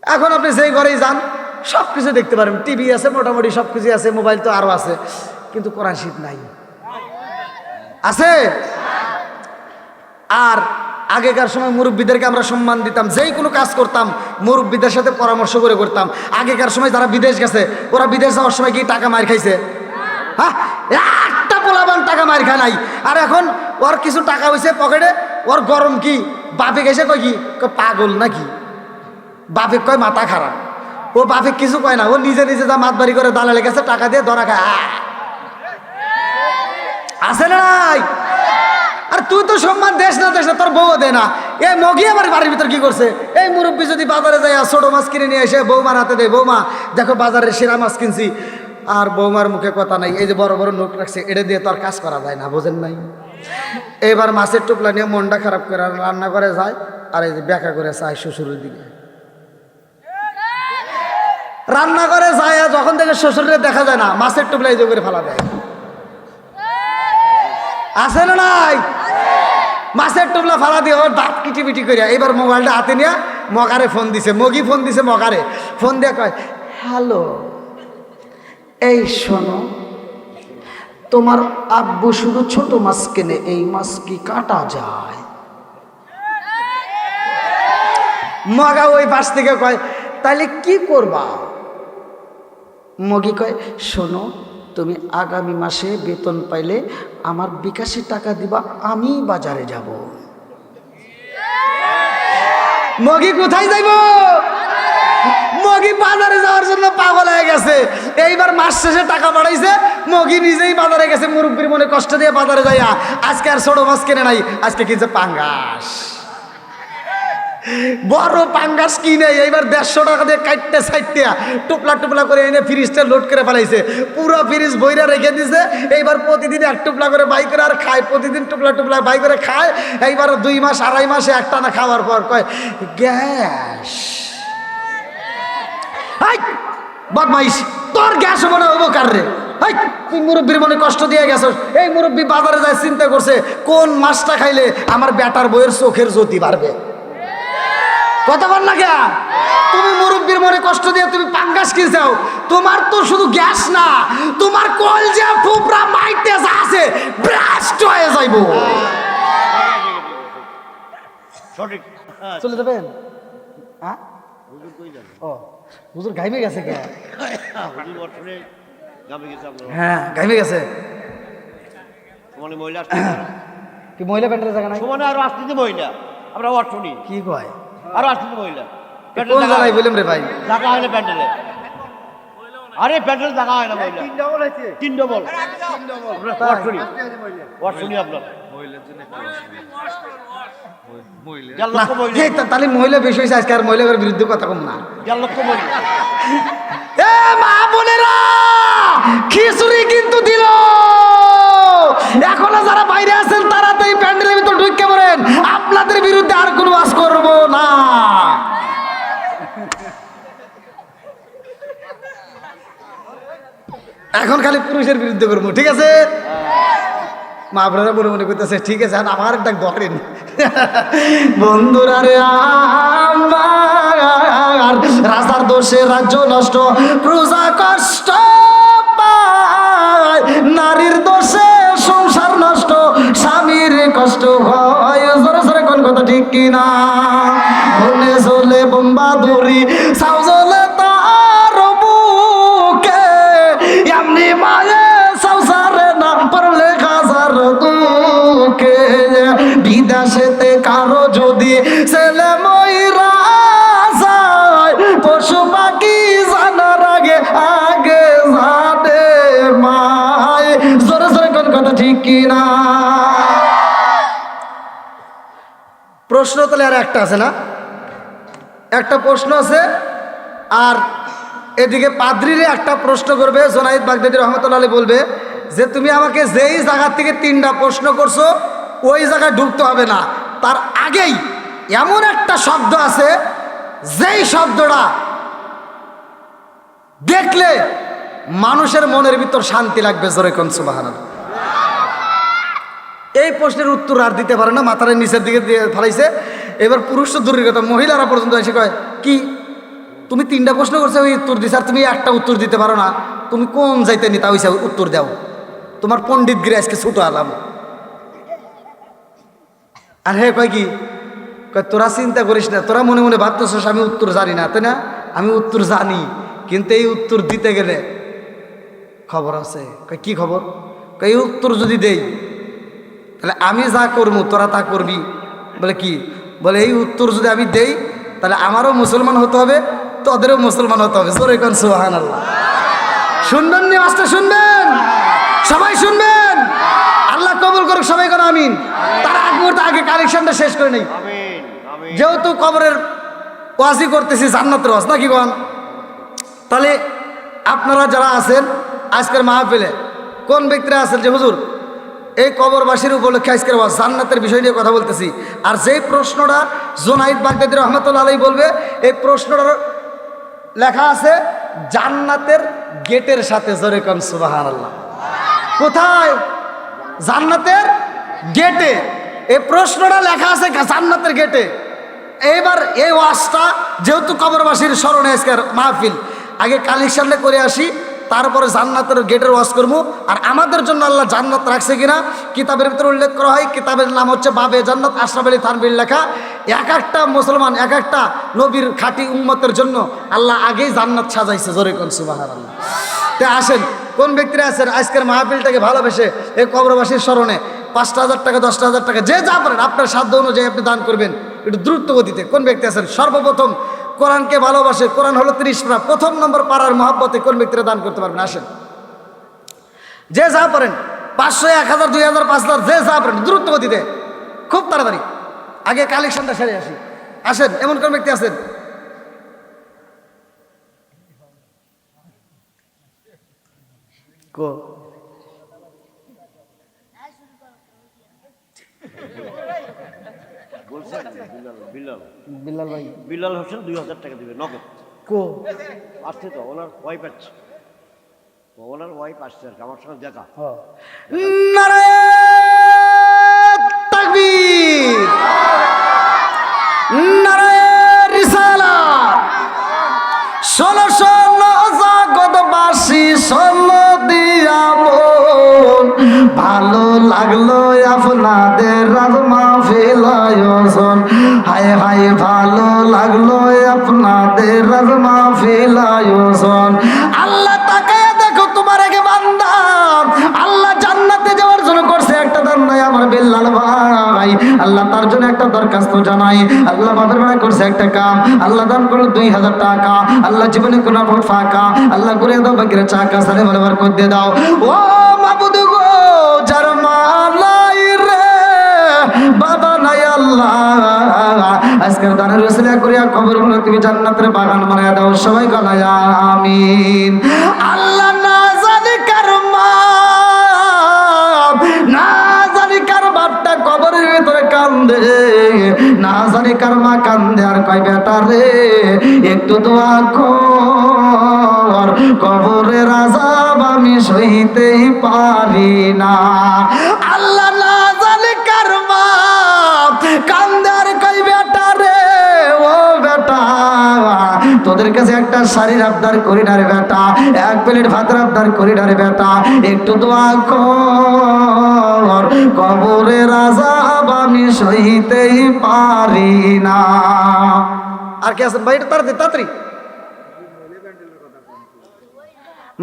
এখন আপনি সেই ঘরেই যান, সব কিছু দেখতে পারেন, টিভি আছে, মোটামুটি সব কিছু আছে, মোবাইল তো আরো আছে, কিন্তু কোরআন শরীফ নাই। আছে? আর আগেকার সময় মুরব্বীদেরকে আমরা সম্মান দিতাম, যেই কোনো কাজ করতাম মুরব্বীদের সাথে পরামর্শ করে করতাম। আগেকার সময় যারা বিদেশ গেছে, ওরা বিদেশ যাওয়ার সময় কি টাকা মার খাইছে? হ্যাঁ, একটা পোলাবান টাকা মার খায় নাই। আর এখন ওর কিছু টাকা হয়েছে পকেটে, ওর গরম কি, বাপে গেছে কয় কি, পাগল নাকি, বাপে কয় মাথা খারাপ। ও বাপে কিছু কয় না, ও নিজে নিজে যা মাতবাড়ি করে দালালের কাছে টাকা দিয়ে ধরা খায়। আছে না নাই? আর তুই তো সম্মান দেশ না, দেশ না, তোর বউ দে না। এই মগি আমার বাড়ির ভিতর কি করছে? এই মুরব্বী যদি বাজারে যায় ছোট মাছ কিনে নিয়ে এসে বৌমার হাতে দেয়, বৌমা দেখো বাজারের সেরা মাছ কিনছি, আর বৌমার মুখে কথা নাই, এই যে বড় বড় নোট রাখছে, এটা দিয়ে তো আর কাজ করা যায় না, বোঝেন নাই? এবার মাছের টুকলা নিয়ে মনটা খারাপ করে রান্না করে যায়, আর এই যে ব্যাখ্যা করে চায় শ্বশুরের দিকে, রান্না করে যায়, যখন থেকে শ্বশুরের দেখা যায় না, মাছের টুকলা এই যে করে ফেলা দেয়। আছে না নাই? মাছের টুকলা ফালা দিয়ে ওর দাঁত কিটিপিটি করিয়া এবার মোবাইলটা হাতে নিয়ে মগারে ফোন দিছে, মগি ফোন দিছে মগারে, ফোন দিয়ে কয়, হ্যালো, এই শোনো, তোমার আব্বু শুধু ছোট মাছ কেনে, এই মাছ কি কাটা যায়? মগা ওই পাশ থেকে কয়, তাহলে কি করবা? মগি কয়, শোনো, তুমি আগামী মাসে বেতন পাইলে আমার বিকাশে টাকা দিবা, আমি বাজারে যাব। মগি কোথায় যাইব? মগি বাজারে যাওয়ার জন্য পাগল হয়ে গেছে। এইবার মাস শেষে টাকা বাড়াইছে, মগি নিজেই বাজারে গেছে, মুরব্বীর মনে কষ্ট দিয়ে বাজারে যাইয়া আজকে আর ছোট মাছ কেনে নাই, আজকে কিনছে পাঙ্গাস। বড় পাঙ্গাস কিনে এইবার 150 টাকা দিয়ে কাটতে সাইটতে টুপলা টুপলা করে এনে ফ্রিজটা লোড করে ফেলাইছে, পুরো ফ্রিজ বইরা রেখে দিছে। এইবার প্রতিদিন এক টুপলা করে বাই করে আর খায়, প্রতিদিন টুপলা টুপলা বাই করে খায়। এইবার 2 মাস 2.5 মাসে একটানা খাওয়ার পর কয় গ্যাস। বদমাইশ, তোর গ্যাস মনে হবো কার রে? তুই মুরব্বীর মনে কষ্ট দিয়ে গেছস। এই মুরব্বী বাজারে যায় চিন্তা করছে কোন মাছটা খাইলে আমার বেটার বইয়ের চোখের জ্যোতি বাড়বে। কথা বল না কে? তুমি মুরব্বীর মনে কষ্ট দিয়ে তুমি পাঙ্গাস কিনছাও, তোমার তো শুধু গ্যাস না, তোমার কলজা ফুপরা মাইতে যা আছে ব্লাস্ট হয়ে যাইব। সঠিক। চলে যাবেন? হ্যাঁ, ও হুজুর ঘাইমে গেছে কে? হ্যাঁ ঘাইমে গেছে। কি মহিলা প্যান্টের জায়গা নাই? সমানে আরো আসতে মহিলা, আমরা অর্থনী কি কয় আরো আসতে মহিলা কোন জায়গায় বললাম রে ভাই? জায়গা হয় না প্যান্ডেলে। আরে প্যান্ডেল জায়গা হয় না মহিলা। 3 ডবল অর্থনী অর্থনী আপনার তাহলে মহিলা বেশি হয়েছে আজকে, আর মহিলাদের বিরুদ্ধে কথা কম না। মা বোনেরা খিচুড়ি কিন্তু দিল। এখনো যারা বাইরে আছেন তারা তো এই প্যান্ডেলের ভিতর ঢুকে পড়েন, আপনাদের বিরুদ্ধে আর কোনো ওয়াজ করব না। এখন খালি পুরুষের বিরুদ্ধে করবো, ঠিক আছে? মা বোনেরা মনে মনে করতেছে ঠিক আছে, আমার একটা ধরেন বন্ধুরা রে। আমার রাজার দোষে রাজ্য নষ্ট, প্রজা কষ্ট পায়, নারীর দোষে সংসার নষ্ট, স্বামীর কষ্ট হয়। জোরে জোরে কোন কথা ঠিক কিনা? বলে চলে বোম্বা দড়ি সাউ জ্বলে তার বুকে, এমনি মায়ে সংসারে না পড়লে খাজার দুঃখে। বিদেশেতে কারো যদি ছেলে ময়রা যায়, পশু পাখি জানার আগে আগে জানে মায়। জোরে জোরে কোন কথা ঠিক কিনা? প্রশ্ন তাহলে আর একটা আছে না? একটা প্রশ্ন আছে, আর এদিকে পাদ্রিরে একটা প্রশ্ন করবে। জোনায়েদ বাগদাদী রহমতুল্লাহ আলাইহি বলবে যে তুমি আমাকে যেই জায়গা থেকে 3টা প্রশ্ন করছো ওই জায়গায় ঢুকতে হবে না, তার আগেই এমন একটা শব্দ আছে যেই শব্দটা দেখলে মানুষের মনের ভিতর শান্তি লাগবে। জোরে কোন সুবহানাল্লাহ। এই প্রশ্নের উত্তর আর দিতে পারে না, মাথার নিচের দিকে দিয়ে ফেলাইছে। এবার পুরুষ তো দূরের কথা, মহিলারা পর্যন্ত এসে কয় কি তুমি 3টা প্রশ্ন করছো ওই উত্তর দিছ, আর তুমি একটা উত্তর দিতে পারো না, তুমি কোন যাইতে নিতা হইছা উত্তর দাও, তোমার পণ্ডিত গিরে আজকে ছোট আলাম। আর হ্যাঁ কয় কি কয় তোরা চিন্তা করিস না, তোরা মনে মনে ভাবতেছিস আমি উত্তর জানি না, তাই না? আমি উত্তর জানি, কিন্তু এই উত্তর দিতে গেলে খবর আছে। কয় কি খবর? কয় এই উত্তর যদি দেই তাহলে আমি যা করবো তোরা তা করবি। বলে কি? বলে এই উত্তর যদি আমি দেই তাহলে আমারও মুসলমান হতে হবে, তোদেরও মুসলমান হতে হবে। জোরে কোন সুবহানাল্লাহ। শুনবেন নি? আস্তে শুনবেন, সবাই শুনবেন। আল্লাহ কবুল করুক, সবাই কোন আমিন। তার আগ মুহূর্তে আগে কালেকশনটা শেষ করে নেই, যেহেতু কবরের ওয়াজি করতেছি, জান্নাতের ওয়াজ নাকি কোন? তাহলে আপনারা যারা আছেন আজকের মাহফিলে কোন ব্যক্তিরা আছেন যে হুজুর এই কবরবাসীর উপলক্ষে আজকের ওয়াজ জান্নাতের বিষয় নিয়ে কথা বলতেছি, আর যেই প্রশ্নটা জোনায়েদ বাগদাদী রহমতুল্লাহ আলাইহি বলবে এই প্রশ্নটার লেখা আছে জান্নাতের গেটের সাথে। জোরে কোন সুবহানাল্লাহ। কোথায়? জান্নাতের গেটে। এই প্রশ্নটা লেখা আছে জান্নাতের গেটে। এইবার এই ওয়াজটা যেহেতু কবরবাসীর স্মরণে আজকের মাহফিল, আগে কালেকশনটা করে আসি, তারপরে জান্নাতের গেটের ওয়াজ করবো। আর আমাদের জন্য আল্লাহ জান্নাত রাখছে কিনা কিতাবের ভিতরে উল্লেখ করা হয়, কিতাবের নাম হচ্ছে বাবে জান্নাত, আশরাফ আলী থানভীর লেখা। এক একটা মুসলমান, এক একটা নবীর খাঁটি উম্মতের জন্য আল্লাহ আগেই জান্নাত সাজাইছে। জোরে কোন সুবহানাল্লাহ। তে আসেন, কোন ব্যক্তিরা আছেন আজকের মাহফিলটাকে ভালোবেসে এই কবরবাসীর স্মরণে 5,000 টাকা 10,000 টাকা যে যা পারেন আপনার সাধ্য অনুযায়ী আপনি দান করবেন একটু দ্রুত গতিতে। কোন ব্যক্তি আছেন সর্বপ্রথম কোরআনকে ভালোবাসে, কোরআন হলো 30 পারা, প্রথম নম্বর পাড়ার মহব্বতে কোন ব্যক্তিরা দান করতে পারবেন? আসেন, যে যা পারেন, 500, 1000, 2000, 5000, যে যা পারেন দ্রুত গতিতে, খুব তাড়াতাড়ি, আগে কালেকশনটা সেরে আসি। আসেন, এমন কোন ব্যক্তি আছেন? কো বলছেন বিলাল বিল্লাল ভাই বিলাল হোসেন 2000 টাকা দিবে নগদ। কো আসছে তো, ওনার ওয়াইফ আসছে, ওনার ওয়াইফ আসছে আর কি, আমার সঙ্গে দেখা। নারায়ে তাকবীর, নারায়ে রিসালাত। শোনো শোনো জগৎবাসী, শোনো দিয়া মন, ভালো লাগলো আপনাদের রাজ মাহফিল আয়োজন। হায় হায় ভালো লাগলো আপনাদের রাজ মাহফিল আয়োজন। আল্লাহ তাকায়া দেখো তোমার এক বান্দা, আল্লাহ জান্নাতে যাওয়ার জন্য করছে একটা দান নাই আমার বিল্লাল ভাই। আল্লাহ তার জন্য একটা দরখাস্ত জানাই। আল্লাহ বাপের বেড়া করছে একটা কাম, আল্লাহ দান করলো 2000 টাকা। আল্লাহ জীবনে কোনো ভোট ফাঁকা, আল্লাহ করে দাও বাকিরা চাকা সালে বলে বার করে দিয়ে দাও। ও মাবুদ গো, যার মালাই রে বাবা নাই আল্লাহ, আজকের দানের রসিলা করিয়া কবরগুলো তুমি জান্নাতের বাগান বানায়া দাও। সবাই গলায় আমিন। আল্লাহ না জানি কার মা, না জানি কার বাপটা কবরের ভিতরে কান্দে, না জানি কার মা কান্দে আর কয় বেটা রে একটু দোয়া কর, কবরের আযাব আমি সইতেই পারি না। আল্লাহ না জানি কার মা কান্দে আর কয় বেটা রে ও বেটা, তোদের কাছে একটা শাড়ির আবদার করি না রে বেটা, এক প্লেট ভাতের আবদার করি না রে বেটা, একটু দোয়া কর, কবরের আযাব আমি সইতেই পারি না। আর কি আছেন ভাই? এটা তাড়াতাড়ি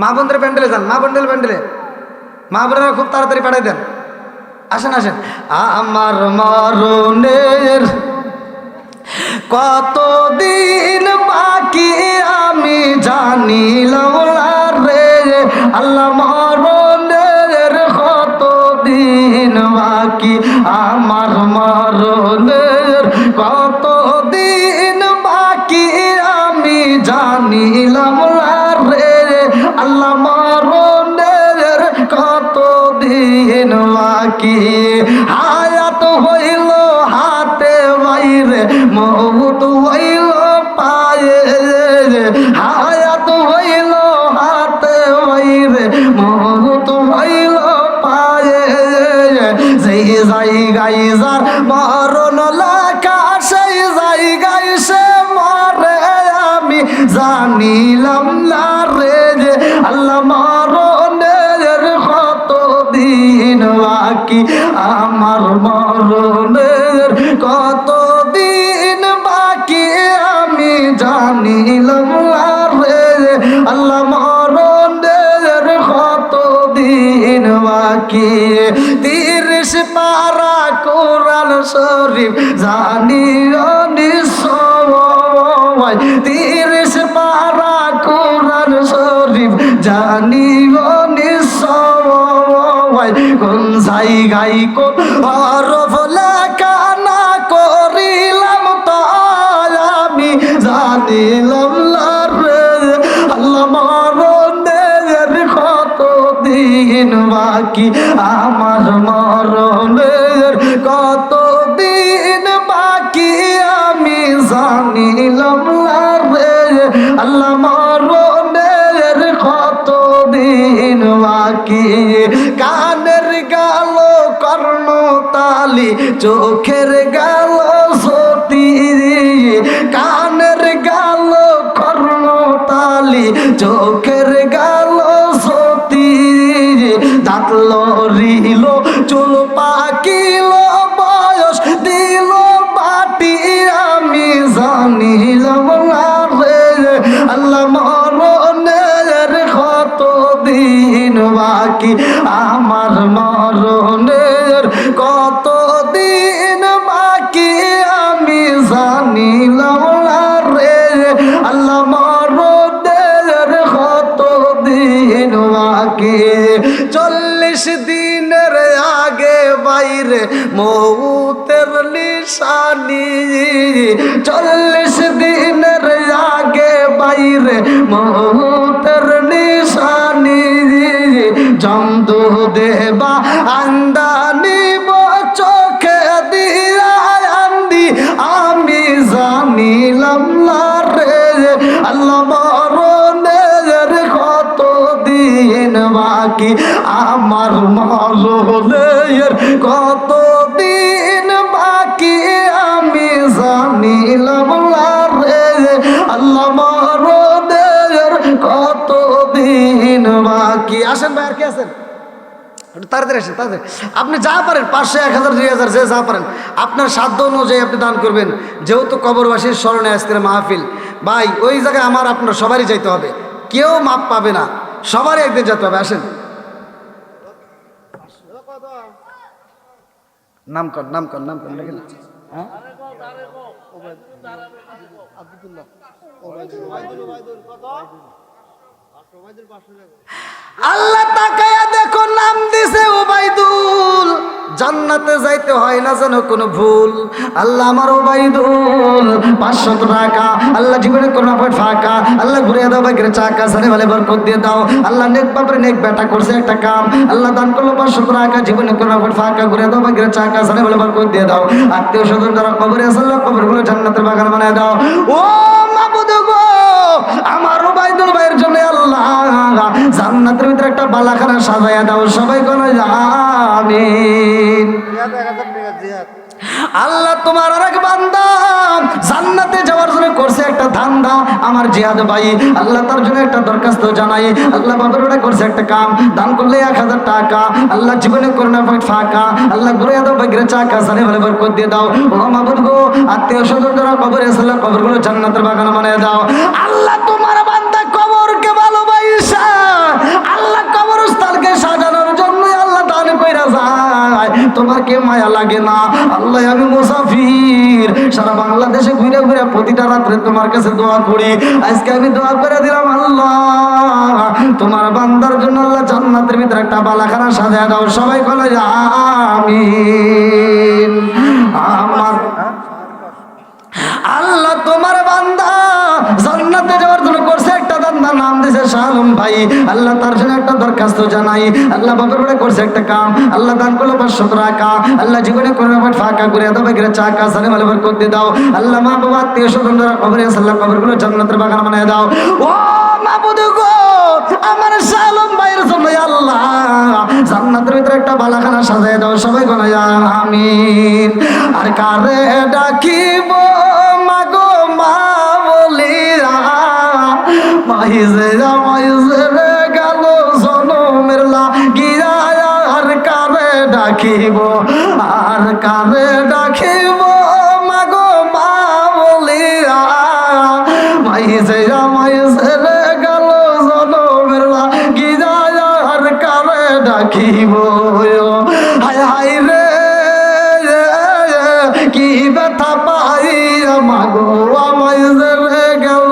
মা বোনদের প্যান্ডেলে যান, মা বোনদের প্যান্ডেলে, মা বোনেরা খুব তাড়াতাড়ি পাঠাই দেন। আসেন আসেন। আমার মরণের কতদিন বাকি আমি জানিলাম না রে আল্লাহ, মরণের কতদিন বাকি, আমার মরণের কতদিন বাকি আমি জানিলাম না রে আল্লাহ, মরণের কতদিন বাকি। হায়াত হইল হাতে বাইরে, মৌত হইল পায়ে, হায়াত হইল হাতে বাইরে, মৌত হইল পায়ে, সেই জায়গায় যার মরণ লেখা সেই জায়গায় সে মরে আমি জানিলাম না রে আল্লাহ, মরণের কতদিন বাকি, আমার মরণের কতদিন বাকি আমি জানিলাম না রে আল্লাহ, মরণের কতদিন বাকি। 30 পারা কোরআন শরীফ জানিও নিশ্চয়, 30 পারা কোরআন শরীফ জানিও নিশ্চয়, কোন জায়গায় কোন হরফ লেখা না করিলাম তো আমি জানিলাম না রে আল্লাহ, মরণের কতদিন বাকি, আমার মরণের কতদিন বাকি আমি জানিলাম না রে আল্লাহ, মরণের কতদিন বাকি। কানের গেল কর্ণতালি, চোখের গেল সতী, কানের গেল কর্ণতালি, চোখের গেল সতী, দাঁত লড়িল চুল পাকিল বয়স দিল বাটি আমি জানিলাম না রে আল্লাহ, মরণের কত বাকি আমার মরণের কতদিন বাকি আমি জানিলাম না রে আল্লাহ মরণের কতদিন বাকি 40 দিনের আগে বাইরে মৌতের নিশানি 40 দিনের আগে বাইরে মৌতের নিশানি জমদু দেবা আন্দানি চোখে দিয়া আন্দি আমি জানিলাম না রে আল্লাহ মরণের কতদিন বাকি আমার মরণের কতদিন বাকি আমি জানিলাম না রে আল্লাহ মরণের কতদিন বাকি আসেন ভাই আর কি আছেন একটু তাড়াতাড়ি আসেন তাড়াতাড়ি আপনি যা পারেন 500 1000 2000 যে যা পারেন আপনার সাধ্য অনুযায়ী আপনি দান করবেন যেহেতু কবরবাসীর স্মরণে আজকের মাহফিল ভাই ওই জায়গায় আমার আপনার সবারই যাইতে হবে কেউ মাপ পাবে না সবারই একদিন যেতে হবে আসেন নাম কর দেখেন হ্যাঁ আল্লাহ তাকায়া দেখো নাম দিছে ওবাইদুল জান্নাতে যাইতে হয় না যেন কোনো ভুল আল্লাহ আমার ওবাইদুল 500 টাকা আল্লাহ জীবনে কোনো ফাঁকা আল্লাহ ঘুরে দাও বাইকের চাকা সারে ভালে বরকত দিয়ে দাও আল্লাহ নেক বাপরে নেক বেটা করছে একটা কাম আল্লাহ দান করলো 500 টাকা জীবনে কোনো ফাঁকা ঘুরে দাও বাইকের চাকা সারে ভালে বরকত দিয়ে দাও আত্মীয় স্বজন যারা কবরে আছে আল্লাহ কবরগুলো জান্নাতের বাগান বানায় দাও ও মাবুদ গো আমার ওবাইদুল ভাইয়ের জন্য আল্লাহ জান্নাতের ভিতরে একটা বালাখানা সাজায়া দাও সবাই বলে আমিন আল্লাহ তোমার আরেক বান্দা জান্নাতে যাওয়ার জন্য করছে একটা ধান্দা আমার জিহাদ ভাই আল্লাহ তার জন্য একটা দরখাস্ত জানাই আল্লাহ বাবার ওটা করছে একটা কাম দান করলে 1000 টাকা আল্লাহ জীবনে করোনা ফাঁকা আল্লাহ ঘুরে দাও বাইরে চাকা সালে ভালো বরকত দিয়ে দাও ও মাবুদ গো আত্মীয় স্বজন যারা কবরে আছে আল্লাহ কবরগুলো জান্নাতের বাগান বানিয়ে দাও আল্লাহ তোমার বান্দা কবরকে ভালোবাসা আল্লাহ কবরস্থানকে সাজানোর জন্য আল্লাহ দান কইরা যায় তোমার কে মায়া লাগে না আল্লাহ আমি মুসাফির সারা বাংলাদেশে ঘুরে ঘুরে প্রতিটা রাত্রে তোমার কাছে দোয়া করি আজকে আমি দোয়া করে দিলাম আল্লাহ তোমার বান্দার জন্য আল্লাহ জান্নাতের ভিতরে একটা বালাখানা সাজায় দাও সবাই বলে আমিন আমার আল্লাহ তোমার বান্দা জান্নাতে যাওয়ার জন্য করছে একটা বান্দা নাম দিয়েছে শালম ভাই আল্লাহ তার জন্য একটা দরখাস্ত জানাই আল্লাহ বাবার বড় করছে একটা কাম আল্লাহ দান করলো 500 টাকা আল্লাহ জীবনে কোনো ফাঁকা করে দাও বাইরে চাকা সালে ভালো বরকত দিয়ে দাও আল্লাহ মা বাবা আত্মীয় স্বজন যারা কবরে আছে আল্লাহ কবরগুলো জান্নাতের বাগান বানায় দাও ও মাবুদ গো আমার শালম ভাইয়ের জন্য আল্লাহ জান্নাতের ভিতরে একটা বালাখানা সাজায় দাও সবাই বলে আমিন আর কারে ডাকিব মাগো মা বলিরা মাইজে রে গেল জনমের লাগিয়া আর কারে ডাকিব মাগো মা বলিরা মাইজে রে গেল জনমের লাগিয়া আর কারে ডাকিব হায় হায় রে কি ব্যথা পাই মাগো আমায় রে গেল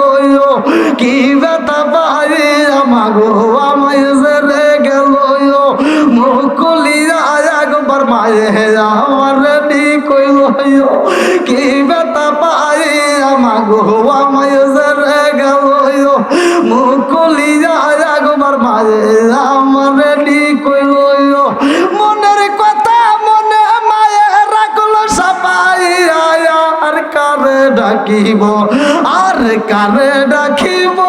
কি ব্যথা পাই মাগো আমায় রে গেল মুকুলিয়া একবার মায়ে আমার রেডি কইল কি ব্যথা পাই মাগো আমায় রে গেল মুকুলিয়া একবার মায়ে আমার রেডি কইল মনের কথা মনে মায়ে রাখলো সাপাই আর কারে ডাকিব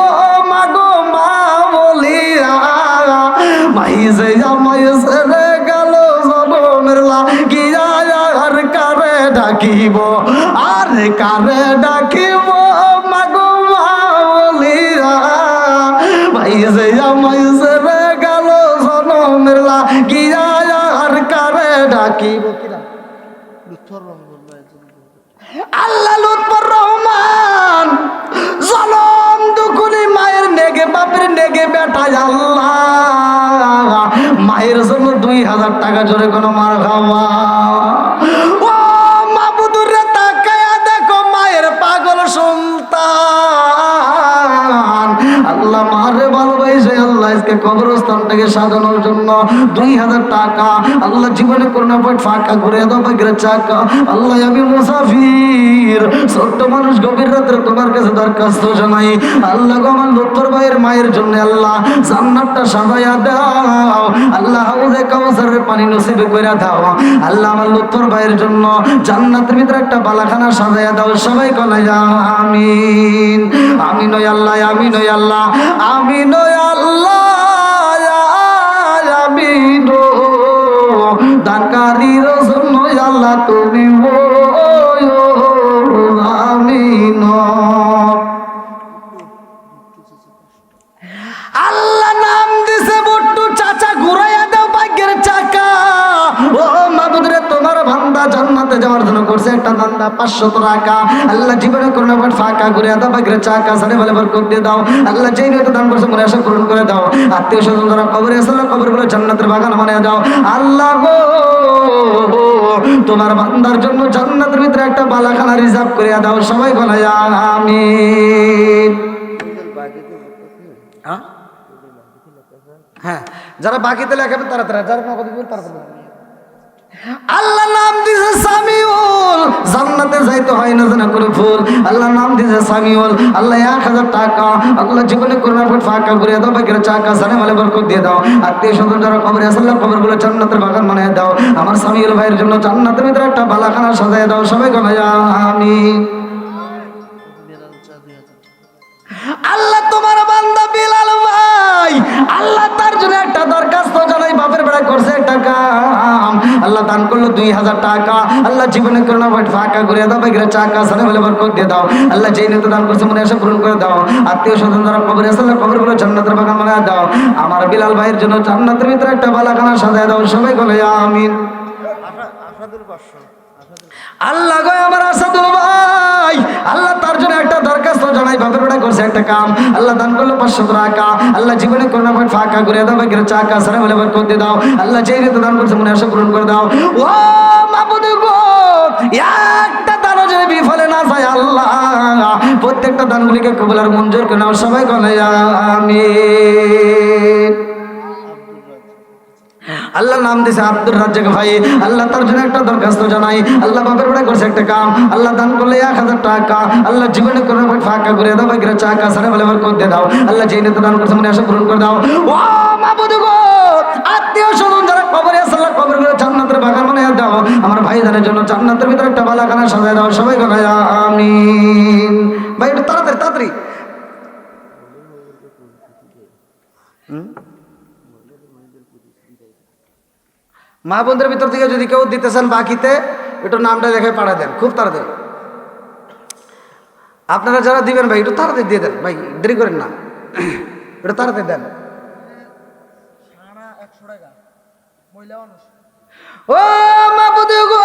মাগো মা বলিয়া মাইজে আমায় রে গেল জনমের লাগিয়া আর কারে ডাকিব মাগো মা বলিয়া মাইজে আমায় রে গেল জনমের লাগিয়া আর কারে ডাকিব আল্লাহ লুৎফর রহমান জনম দুকুনি মায়ের নেগে বাপের নেগে বেটায় আল্লাহ টাকা, জোরে কোনো মার খাওয়া। ও মাবুদুর রে তাকায়া দেখো মায়ের পাগল সন্তান, আল্লাহ মারে ভালোবাসে আল্লাহ আজকে কবরস্থানটাকে সাজানোর জন্য 2000 টাকা আল্লাহ জীবনে করোনা পয়েন্ট ফাঁকা করে দাও বাগের চাকা। আল্লাহ আমি মুসাফির ছোট্ট মানুষ গভীর রাত্রে তোমার কাছে দরখাস্ত জানাই, আল্লাহ গো আমার লুৎফর ভাইয়ের মায়ের জন্য আল্লাহ জান্নাতটা সাজায়া দাও, আল্লাহ হাউজে কাউসারের পানি নসিব করে দাও, আল্লাহ আমার লুৎফর ভাইয়ের জন্য জান্নাতের ভিতরে একটা বালাখানা সাজায়া দাও। সবাই বলে আমিন। আমিন ওই আল্লাহ, আমিন ওই আল্লাহ, আমিন ওই আল্লাহ, আমিন ও দানকারীর জন্য আল্লাহ তুমি আমিন। আল্লাহ নাম দিছে বট্টু চাচা, ঘুরাইয়া দাও ভাগ্যের চাকা। ও মাবুদ রে তোমার বান্দা জান্নাতে যাওয়ার জন্য করছে একটা দান্দা 500 টাকা, আল্লাহ জীবনে করোনা পয়েন্ট ফাঁকা ঘুরিয়া দাও ভাগ্যের চাকা, সাড়ে বলে বরকত দিয়ে দাও, আল্লাহ যেই নিয়ত দান করছে মনে আশা পূরণ করে দাও। আত্মীয় স্বজন যারা কবরে আছে আল্লাহ কবরগুলো জান্নাতের বাগান বানিয়ে দাও। আল্লাহ গো তোমার বান্দার জন্য জান্নাতের ভিতরে একটা বালাখানা রিজার্ভ করে দাও। সবাই বলে আমিন। হ্যাঁ, যারা বাকিতে লেখাবে তাড়াতাড়ি, যারা নগদ দিবেন তাড়াতাড়ি। আল্লাহ নাম দিয়েছে সামিউল, জান্নাতে যাইতে হয় না জানা করে ফুল, আল্লাহ নাম দিয়েছে সামিউল। আল্লাহ 1000 টাকা আল্লাহ জীবনে করোনা পয়েন্ট ফাঁকা করে দাও বাকির চাকা, সানে মালে বরকত দিয়ে দাও। আত্মীয় স্বজন যারা কবরে আছে আল্লাহ কবরগুলো জান্নাতের বাগান বানিয়ে দাও। আমার সামিউল ভাইয়ের জন্য জান্নাতের ভিতরে একটা বালাখানা সাজায় দাও। সবাই বলে আমিন। আল্লাহ তোমার বান্দা বিলাল ভাই, আল্লাহ তার জন্য একটা দরখাস্ত জানাই, বাপের বেড়া করছে একটা কাম, আল্লাহ দান করলো 2000 টাকা, আল্লাহ জীবনে করোনা পয়েন্ট ফাঁকা করে দাও বাগিরা চাকা, সানে বলে বরকত দিয়ে দাও, আল্লাহ যেই নিয়ত দান করছে মনে আশা পূরণ করে দাও। আত্মীয় স্বজন যারা কবরে আছে আল্লাহ কবরগুলো জান্নাতের বাগান বানিয়ে দাও। আমার বিলাল ভাইয়ের জন্য জান্নাতের ভিতরে একটা বালাখানা সাজায় দাও। সবাই বলে আমিন। আল্লাহ গো আমার আসাদুল ভাই, আল্লাহ তার জন্য একটা দরখাস্ত জানাই, বাপের বেড়া করছে একটা কাম, আল্লাহ দান করলো 500 টাকা, আল্লাহ জীবনে করোনা পয়েন্ট ফাঁকা করে দাও বাগির চাকা, সারা বলে বরকত দিয়ে দাও, আল্লাহ যেই নিয়ত দান করছে মনে আশা পূরণ করে দাও। ও মাবুদ গো একটা দানও যেন বিফলে না যায় আল্লাহ, প্রত্যেকটা দানগুলিকে কবুল আর মঞ্জুর করে নাও। সবাই বলে আমিন। আল্লাহ নাম দিছে আব্দুর রাজ্জাক ভাই, আল্লাহ তার জন্য একটা দরখাস্ত জানাই, আল্লাহ বাপের বেড়া করছে একটা কাম, আল্লাহ দান করলে 1000 টাকা, আল্লাহ জীবনে করোনা পয়েন্ট ফাঁকা করে দাও বাগিরা চাকা, সারা বলে বরকত দিয়ে দাও, আল্লাহ যেই নিয়ত দান করছে মনে আশা পূরণ করে দাও। ও মাবুদ গো আত্মীয় স্বজন যারা কবরে আছে আল্লাহ কবরগুলো জান্নাতের বাগান বানিয়ে দাও। আমার ভাইজানের জন্য জান্নাতের ভিতরে একটা বালাখানা সাজায় দাও। সবাই বলে আমিন। ভাই একটু তাড়াতাড়ি তাড়াতাড়ি। মা বোনদের ভিতর থেকে যদি কেউ দিতে চান বাকিতে একটু নামটা দেখে পাঠা দেন, খুব তাড়াতাড়ি। আপনারা যারা দিবেন ভাই একটু তাড়াতাড়ি দিয়ে দেন ভাই, দেরি করেন না, একটু তাড়াতাড়ি দেন। ও মাবুদ গো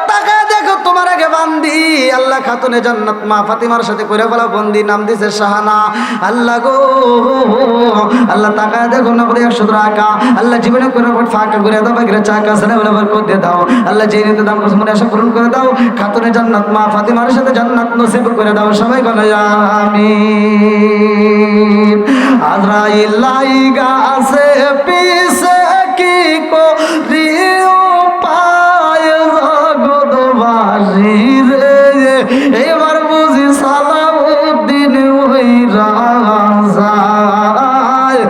তাকায় দেখো তোমার আগে বান্দি, আল্লাহ খাতুনে জান্নাত মা ফাতিমার সাথে কইরা বলা বন্দি, নাম দিছে শাহানা। আল্লাহ গো আল্লাহ তাকায় দেখো না করে 100 টাকা, আল্লাহ জীবনে করে ফাঁকা করে দাও বাগিরা চাকা, সানে বলে বরকত দিয়ে দাও, আল্লাহ যেই নিয়ত দান করছে মনে আশা পূরণ করে দাও। খাতুনে জান্নাত মা ফাতিমার সাথে জান্নাত নসিব করে দাও। সবাই বলে আমিন। আজরাইল লাইগা আছে পিছে কি করিও পায় জগৎবাসী রে, এবার বুঝি সালাউদ্দিন হইরা যায়।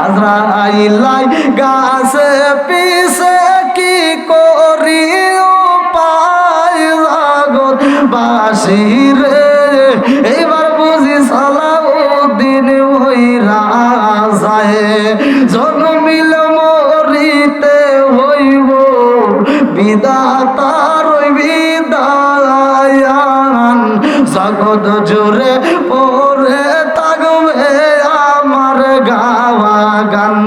আজরাইল লাইগা আছে পিছে কি করিও পায় জগৎবাসী রে, এবার বুঝি সালাউদ্দিন হইরা যায়। জন্মিল মরিতে হইব বিধাতার বিদায়ান, জগৎ জুড়ে পরে থাকবে আমার গাওয়া গান,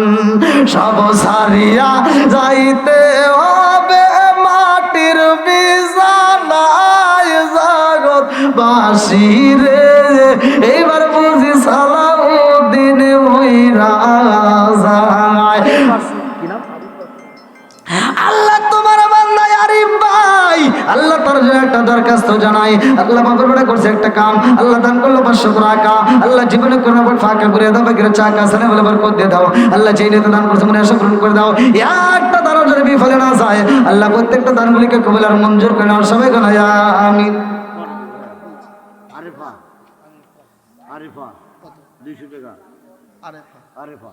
সব সারিয়া যাইতে হবে মাটির বিছানায় জগৎবাসী রে, এইবার বুঝি সালাউদ্দিন হইরা যায়। দরখাস্ত জানাই। আল্লাহ বাবার বেটা করছে একটা কাম, আল্লাহ দান করলো 500 টাকা। আল্লাহ জীবনে কোনো ফাঁকা করে দাও, বাকিরা চাকা সানে বলে বরকত দিয়ে দাও। আল্লাহ যেই নিয়ে দান করছে মনে আশা পূরণ করে দাও। একটা দানও যদি বিফলে না যায়, আল্লাহ প্রত্যেকটা দানগুলিকে কবুল আর মঞ্জুর করে নাও। সবাই বলো আমিন। আরেফা আরেফা 200 টাকা আরেফা।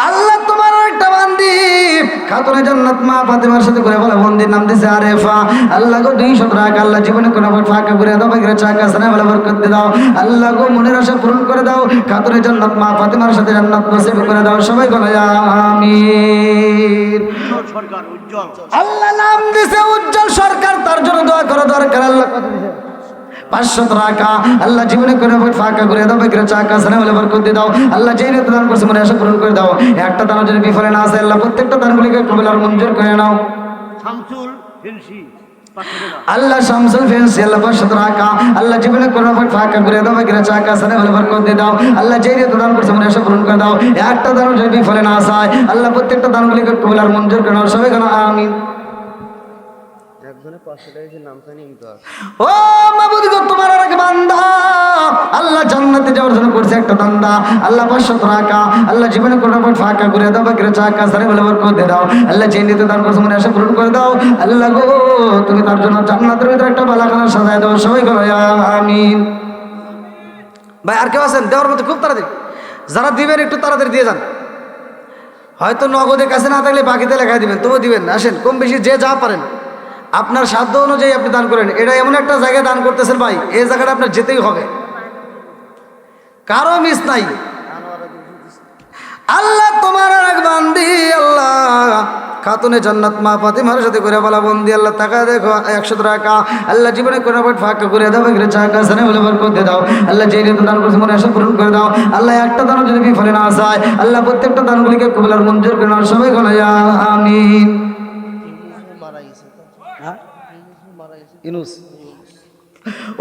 আল্লাহ তোমার একটা বান্দি খাতুনে জান্নাত মা ফাতেমার সাথে করে বলে বন্দির নাম দিছে আরেফা। আল্লাহ গো 200 টাকা আল্লাহ জীবনে কোনো ফাঁকা করে দাও, বাকিরা চাকা সানে বলে বরকত দিয়ে দাও। আল্লাহ গো মনের আশা পূরণ করে দাও। খাতুনে জান্নাত মা ফাতেমার সাথে জান্নাত নসিব করে দাও। সবাই বলো আমিন। সরকার উজ্জ্বল, আল্লাহ নাম দিছে উজ্জ্বল সরকার, তার জন্য দোয়া করা দরকার। আল্লাহ কত দিছে? 500 টাকা আল্লাহ জীবনে করে ফাঁকা করে দাও, বাকিরা চাকা সানে বলে বরকত দিয়ে দাও। আল্লাহ যেই নিয়ে দান করছে মনে আশা পূরণ করে দাও। একটা দানও যদি বিফলে না আসে, আল্লাহ প্রত্যেকটা দানগুলিকে কবুল আর মঞ্জুর করে নাও। শামসুল ফেন্সি 500 টাকা। আল্লাহ শামসুল ফেন্সি আল্লাহ 500 টাকা আল্লাহ জীবনে করে ফাঁকা করে দাও, বাকিরা চাকা সানে বলে বরকত দিয়ে দাও। আল্লাহ যেই নিয়ে দান করছে মনে আশা পূরণ করে দাও। একটা দানও যদি বিফলে না আসে, আল্লাহ প্রত্যেকটা দানগুলিকে কবুল আর মঞ্জুর করে নাও। সবাই কেন আমিন। একজনে 500 টাকা দিয়ে নাম জানি ইমতাজ। ও মাবুদ গো তোমার আর এক বান্দা আল্লাহ জান্নাতে যাওয়ার জন্য করছে একটা বান্দা। আল্লাহ 500 টাকা আল্লাহ জীবনে কোনো ফাঁকা করে দাও, বাকিরা চাকা সারে বলে বরকত দিয়ে দাও। আল্লাহ যে নিতে দান করছে মনে আশা পূরণ করে দাও। আল্লাহ গো তুমি তার জন্য জান্নাতের ভিতরে একটা বালাখানা সাজায় দাও। সবাই বলো আমিন। ভাই আর কেউ আছেন দেওয়ার মতো? খুব তাড়াতাড়ি যারা দিবেন একটু তাড়াতাড়ি দিয়ে যান। হয়তো নগদের কাছে না থাকলে বাকিতে লেখায় দিবেন, তবুও দিবেন। আসেন কম বেশি যে যা পারেন আপনার সাধ্য অনুযায়ী আপনি দান করেন। এটা এমন একটা জায়গায় দান করতেছেন ভাই, এই জায়গাটা আপনার যেতেই হবে, কারো মিস নাই। আল্লাহ তোমার এক বান্দি আল্লাহ খাতুনে জান্নাত মা ফাতেমার সাথে করে বলা বন্দি আল্লাহ টাকা দেখো 100 টাকা আল্লাহ জীবনে কোনো ফাঁকা করে দাও, বাকিরা চাকা সানে বলে বরকত দিয়ে দাও। আল্লাহ যেই নিয়ে দান করছে মনে আশা পূরণ করে দাও। আল্লাহ একটা দানও যদি বিফলে না আসে, আল্লাহ প্রত্যেকটা দানগুলিকে কবুল আর মঞ্জুর করে নাও। সবাই বলো আমিন। ইউনুস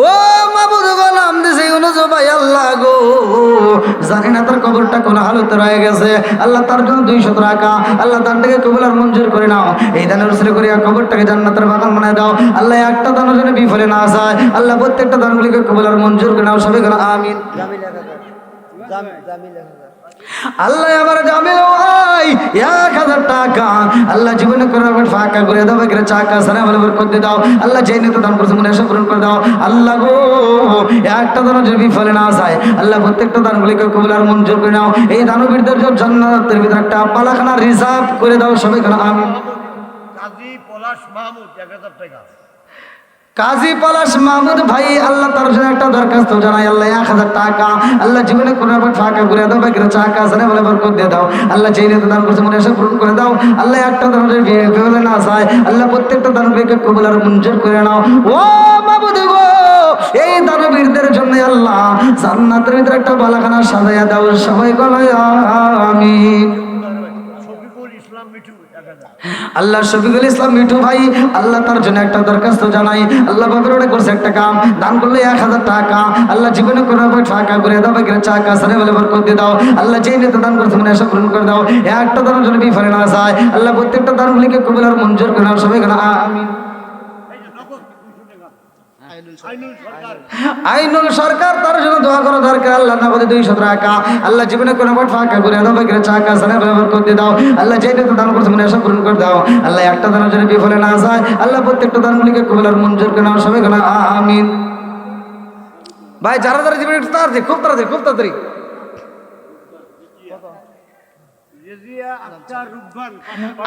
ও মাবুদ গোলাম দিছে ইউনুস ভাই আল্লাহ গো জানি না তার কবরটা কোন হালতে রয়ে গেছে। আল্লাহ তার জন্য 200 টাকা আল্লাহ দানটাকে কবুল আর মঞ্জুর করে নাও। এই দানের উসিলা করে কবরটাকে জান্নাতের বাগান বানায় দাও। আল্লাহ একটা দানও যেন বিফলে না যায়, আল্লাহ প্রত্যেকটা দানগুলিকে কবুল আর মঞ্জুর করে নাও। সবাই বলো আমিন। আল্লাহ আমার জামিল ভাই 1000 টাকা আল্লাহ জীবনে করে ফাঁকা করে দাও, বাকিরা চাকা সারা বলে বরকত দিয়ে দাও। আল্লাহ যেই নিতে দান করছে মনে আশা পূরণ করে দাও। আল্লাহ গো একটা দানও যদি বিফলে না যায়, আল্লাহ প্রত্যেকটা দানগুলিকে কবুল আর মঞ্জুর করে নাও। এই দানবীরদের জন্য জান্নাতের ভিতরে একটা পালাখানা রিজার্ভ করে দাও। সবাই কেন আমিন। কাজী পলাশ মাহমুদ 1000 টাকা। কাজী পলাশ মাহমুদ ভাই আল্লাহ তার জন্য একটা দরখাস্ত জানাই। আল্লাহ 1000 টাকা আল্লাহ জীবনে কোনো ফাঁকা করে দাও, বাকিরা চাকা সানে বলে বরকত দিয়ে দাও। আল্লাহ যেই নিতে দান করছে মনে আশা পূরণ করে দাও। আল্লাহ একটা দান বিফলে না যায়, আল্লাহ প্রত্যেকটা দানগুলিকে কবুল আর মঞ্জুর করে নাও। ও মাবুদ গো এই দানবীরদের জন্য আল্লাহ জান্নাতের ভিতরে একটা বালাখানা সাজাইয়া দাও। সবাই বলো আমিন। শফিকুল ইসলাম মিঠু 1000। আল্লাহ শফিকুল ইসলাম মিঠু ভাই আল্লাহ তার জন্য একটা দরখাস্ত জানাই। আল্লাহ বাবার ওটা করছে একটা কাম, দান করলে 1000 টাকা আল্লাহ জীবনে কোনো ফাঁকা করে দাও, বাকিরা চাকা সানে বলে বরকত দিয়ে দাও। আল্লাহ যেই নিতে দান করছে মনে আশা পূরণ করে দাও। একটা দানও যদি বিফলে না যায়, আল্লাহ প্রত্যেকটা দানগুলিকে কবুল আর মঞ্জুর করে নাও। সবাই কেন আমিন। এই যে নগদ 200 টাকা। আইনুল সরকার আইনুল সরকার তার জন্য দোয়া করা দরকার। আল্লাহ নগদে 200 টাকা আল্লাহ জীবনে কোনো ফাঁকা করে দাও, বাকিরা চাকা সানে বলে বরকত দিয়ে দাও। আল্লাহ যেই নিতে দান করছে মনে আশা পূরণ করে দাও। আল্লাহ একটা দানও যদি বিফলে না যায়, আল্লাহ প্রত্যেকটা দানগুলিকে কবুল আর মঞ্জুর করে নাও। সবাই কেন আমিন। ভাই যারা যারা জীবনে একটু তাড়াতাড়ি, খুব তাড়াতাড়ি, খুব তাড়াতাড়ি। রেজিয়া আক্তার রুববান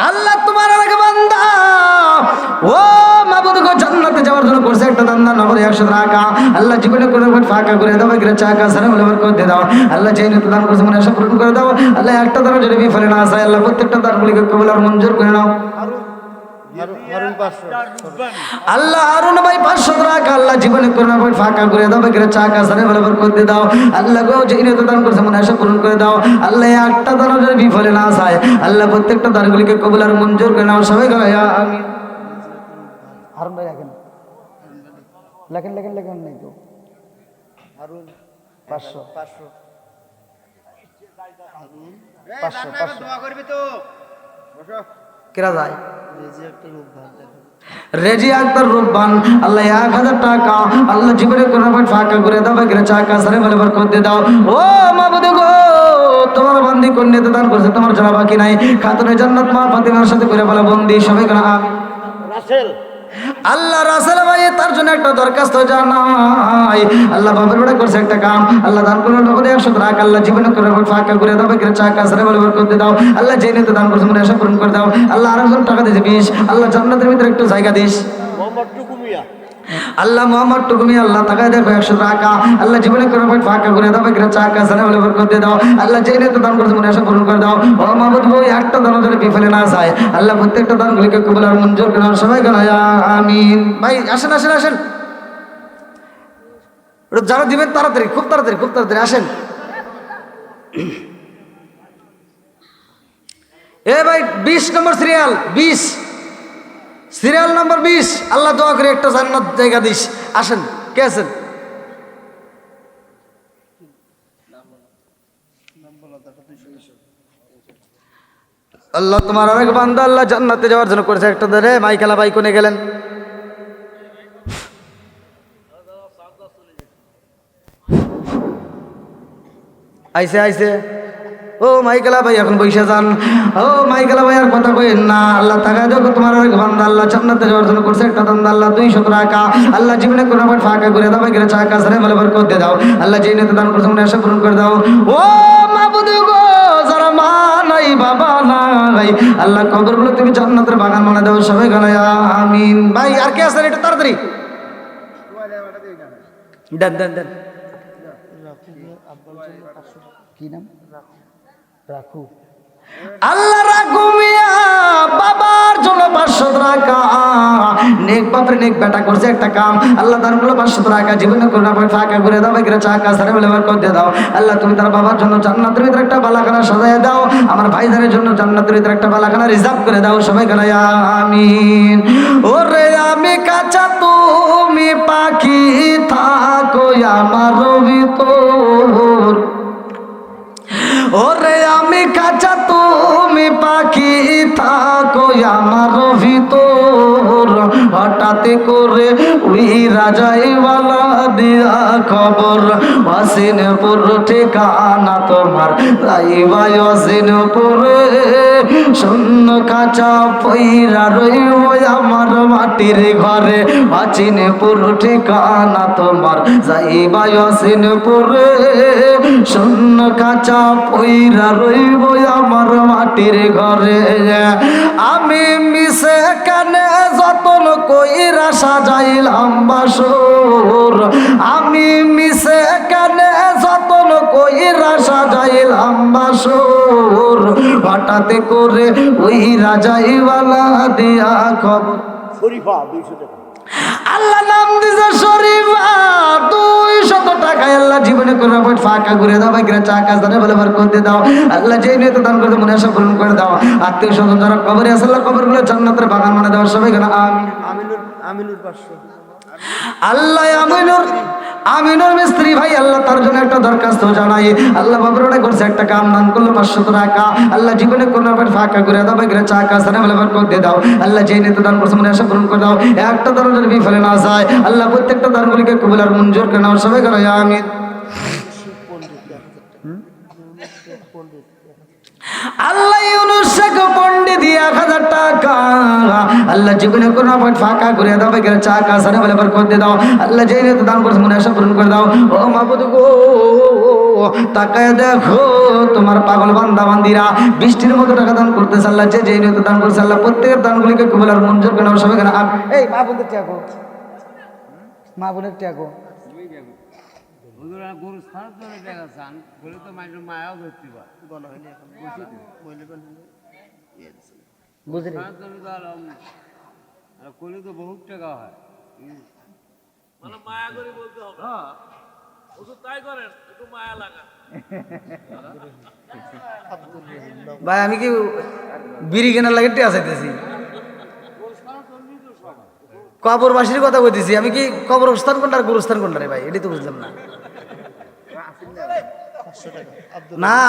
আল্লাহ তোমার আগে বান্দা ও মাবুদ গো জান্নাতে যাওয়ার জন্য করছে একটা দান্দা নগদে 100 টাকা আল্লাহ জীবনে কোনো ফাঁকা করে দাও, বাকিরা চাকা সারা বলে বরকত দিয়ে দাও। আল্লাহ যেই নিতে দান করছে মনে আশা পূরণ করে দাও। আল্লাহ একটা দানও যদি বিফলে না যায়, আল্লাহ প্রত্যেকটা দানগুলিকে কবুল আর মঞ্জুর করে নাও। আল্লাহ আরুন ভাই 500 টাকা আল্লাহ জীবনে করোনা ভাই ফাঁকা করে দাও, বাকিরা চাকা সারে বলে বরকত দিয়ে দাও। আল্লাহ গো যেই নিতে দান করছে মনে আশা পূরণ করে দাও। আল্লাহ একটা দানও যদি বিফলে না যায়, আল্লাহ প্রত্যেকটা দানগুলিকে কবুল আর মঞ্জুর করে নাও। সবাই বলো আমিন। হারুন ভাই লেখেন লেখেন লেখেন লেখেন নাই তো হারুন 500 500 500 দোয়া করবি তো বসো। কেরা যায় রেজিয়া একটা রূপ ভালো রেজি আক্তার রূপবান আল্লাহ 1000 টাকা আল্লাহ জীবনে কোনো ফাঁকা করে দাও বাকিরা চাকা সারে বলে বরকত দিয়ে দাও। ও মাবুদ গো তোমার বান্দি কন্যাতে দান করছে তোমার জানা বাকি নাই খাতুনে জান্নাত মা ফাতিমার সাথে করে বলে বন্দি সবাই কেন আমিন। রাসেল আল্লাহ রাসেল ভাই তার জন্য একটা দরখাস্ত জানাই আল্লাহ বাবার বেড়া করছে একটা কাম আল্লাহ দান করলো নগদে 100 টাকা আল্লাহ জীবনে করে ফাঁকা করে দাও বাকিরা চাকা সারে বলে বরকত দিয়ে দাও। আল্লাহ যে নিতে দান করছে মনে আশা পূরণ করে দাও। আল্লাহ আরেকজন টাকা দিয়েছে 20 আল্লাহ জান্নাতের ভিতরে একটু জায়গা দিস। মোহাম্মদ টুকুমিয়া আল্লাহ মোহাম্মদ টুকুমি আল্লাহ তাকায় দেখো 100 টাকা আল্লাহ জীবনে করে ফাঁকা করে দাও বাকিরা চাকা সারে বলে বরকত দিয়ে দাও। আল্লাহ যে নিতে দান করছে মনে আশা পূরণ করে দাও। ও মাহবুব গো একটা দান যেন বিফলে না যায় আল্লাহ প্রত্যেকটা দানগুলিকে কবুল আর মঞ্জুর করে সবাই কেন আমিন। ভাই আসেন আসেন আসেন ওটা যারা দিবেন তাড়াতাড়ি খুব তাড়াতাড়ি আসেন। এ ভাই 20 নম্বর সিরিয়াল 20 সিরিয়াল নম্বর 20 আল্লাহ দোয়া করে একটা জান্নাত জায়গা দিস। আসেন কে আছেন? আল্লাহ তোমার আরেক বান্দা আল্লাহ জান্নাতে যাওয়ার জন্য করেছে একটা ধরে মাইকেলা ভাই কোনে গেলেন? আইসে ও মাইকেলা ভাই এখন বৈশা যান। ও মাইকেলা ভাই আর কথা কইেন না আল্লাহ তাকায় দেখো তোমার আরেক বান্দা আল্লাহ জান্নাতে যাওয়ার জন্য করছে একটা দান আল্লাহ 200 টাকা আল্লাহ জীবনে কোনো ফাঁকা করে দাও বাকিরা চাকা সারে বলে বরকত দিয়ে দাও। আল্লাহ যেই নিতে দান করছে মনে আশা পূরণ করে দাও। ও মাবুদ গো যারা মা নাই বাবা নাই আল্লাহ কবরগুলো তুমি জান্নাতের বাগান বানায় দাও সবাই গানায় আমিন। ভাই আর কে আছেন একটু তাড়াতাড়ি দেন কি নাম রাখু আল্লাহ রাখু মিয়া বাবার জন্য 500 টাকা নেক বাপরে নেক বেটা করছে একটা কাম আল্লাহ দান করলো 500 টাকা জীবনে করোনা ফাঁকা করে দাও বাকিরা চাকা সারে বলে বরকত দিয়ে দাও। আল্লাহ তুমি তার বাবার জন্য জান্নাতের ভিতরে একটা বালাখানা সাজায় দাও আমার ভাইজানের জন্য জান্নাতের ভিতরে একটা বালাখানা রিজার্ভ করে দাও সবাই গায় আমিন। ওরে আমি কাঁচা তুমি পাখি থাকো আমার ভিতর ওরে আমি কাঁচা তুমি পাখি থাকো আমার ভিতর হঠাৎ করে ওই রাজাইওয়ালা দিয়া খবর ওয়াসিনপুর ঠিকানা তোমার যাইবাই ওয়াসিনপুরে শূন্য কাঁচা পইরা রইব আমার মাটির ঘরে ওয়াসিনপুর ঠিকানা তোমার যাইবাই ওয়াসিনপুরে শূন্য কাঁচা পইরা রইব আমার মাটির ঘরে। আমি মিশে কানে যতন কইরা সাজাইলাম বাসর আমি মিশে কানে যতন কইরা সাজাইলাম বাসর হঠাৎ করে ওই রাজাইওয়ালা দিয়া খবর শরীফা 200 টাকা আল্লাহ নাম দিছে শরীফা 200 টাকা আল্লাহ জীবনে কোনো ফাঁকা করে দাও বাকিরা চাকা জানে বলে বরকত দিয়ে দাও। আল্লাহ যেই নিয়ে দান করতে মনে আশা পূরণ করে দাও। আত্মীয় স্বজন যারা কবরে আছে আল্লাহ কবরগুলো জান্নাতের বাগান বানিয়ে দাও সবাই কেন আমিনুর 500 আল্লাহ আমিনুর মিস্ত্রি ভাই আল্লাহ তার জন্য একটা দরখাস্ত জানাই আল্লাহ বাবুরা করছে একটা কাম দান করলো 500 টাকা আল্লাহ জীবনে কোনো ফাঁকা করে দাও বাকিরা চাকা জানে বলে বরকত দিয়ে দাও। আল্লাহ যেই নিয়ে দান করছে মনে আশা পূরণ করে দাও। একটা দান যদি বিফলে না যায় আল্লাহ প্রত্যেকটা দানগুলিকে কবুল আর মঞ্জুর করে নাও সবাই কেন আমিন। আল্লাহ ইউনুস শেখ পণ্ডিত 1000 টাকা আল্লাহ জীবনে কোনো ফাঁকা করে দাও বাকিরা চাকা জানে বলে বরকত দিয়ে দাও। আল্লাহ যেই নিয়ে দান করছে মনে আশা পূরণ করে দাও। ও মাবুদ গো তাকায় দেখো তোমার পাগল বান্দা বান্দিরা বৃষ্টির মতো টাকা দান করতেছে আল্লাহ যেই নিয়ে দান করছে আল্লাহ প্রত্যেকের দানগুলিকে কবুল আর মঞ্জুর করে নাও সবাই কেন এই মা বোনের ত্যাগো মা বোনের ত্যাগো গরু ছাড়া তো দেখা চান বলে তো মায়ের মায়াও ধরতে পারে বুঝলি করলে তো বহুত টাকা হয় মানে মায়া করে বলতে হবে ওষুধ তাই করেন একটু মায়া লাগা ভাই আমি কি বিড়ি কেনার লাগে টিয়া চাইতেছি কবরবাসীর কথা বলতেছি আমি কি কবরস্থান কোনটা আর গুরুস্থান কোনটা রে ভাই এটাই তো বুঝলাম না না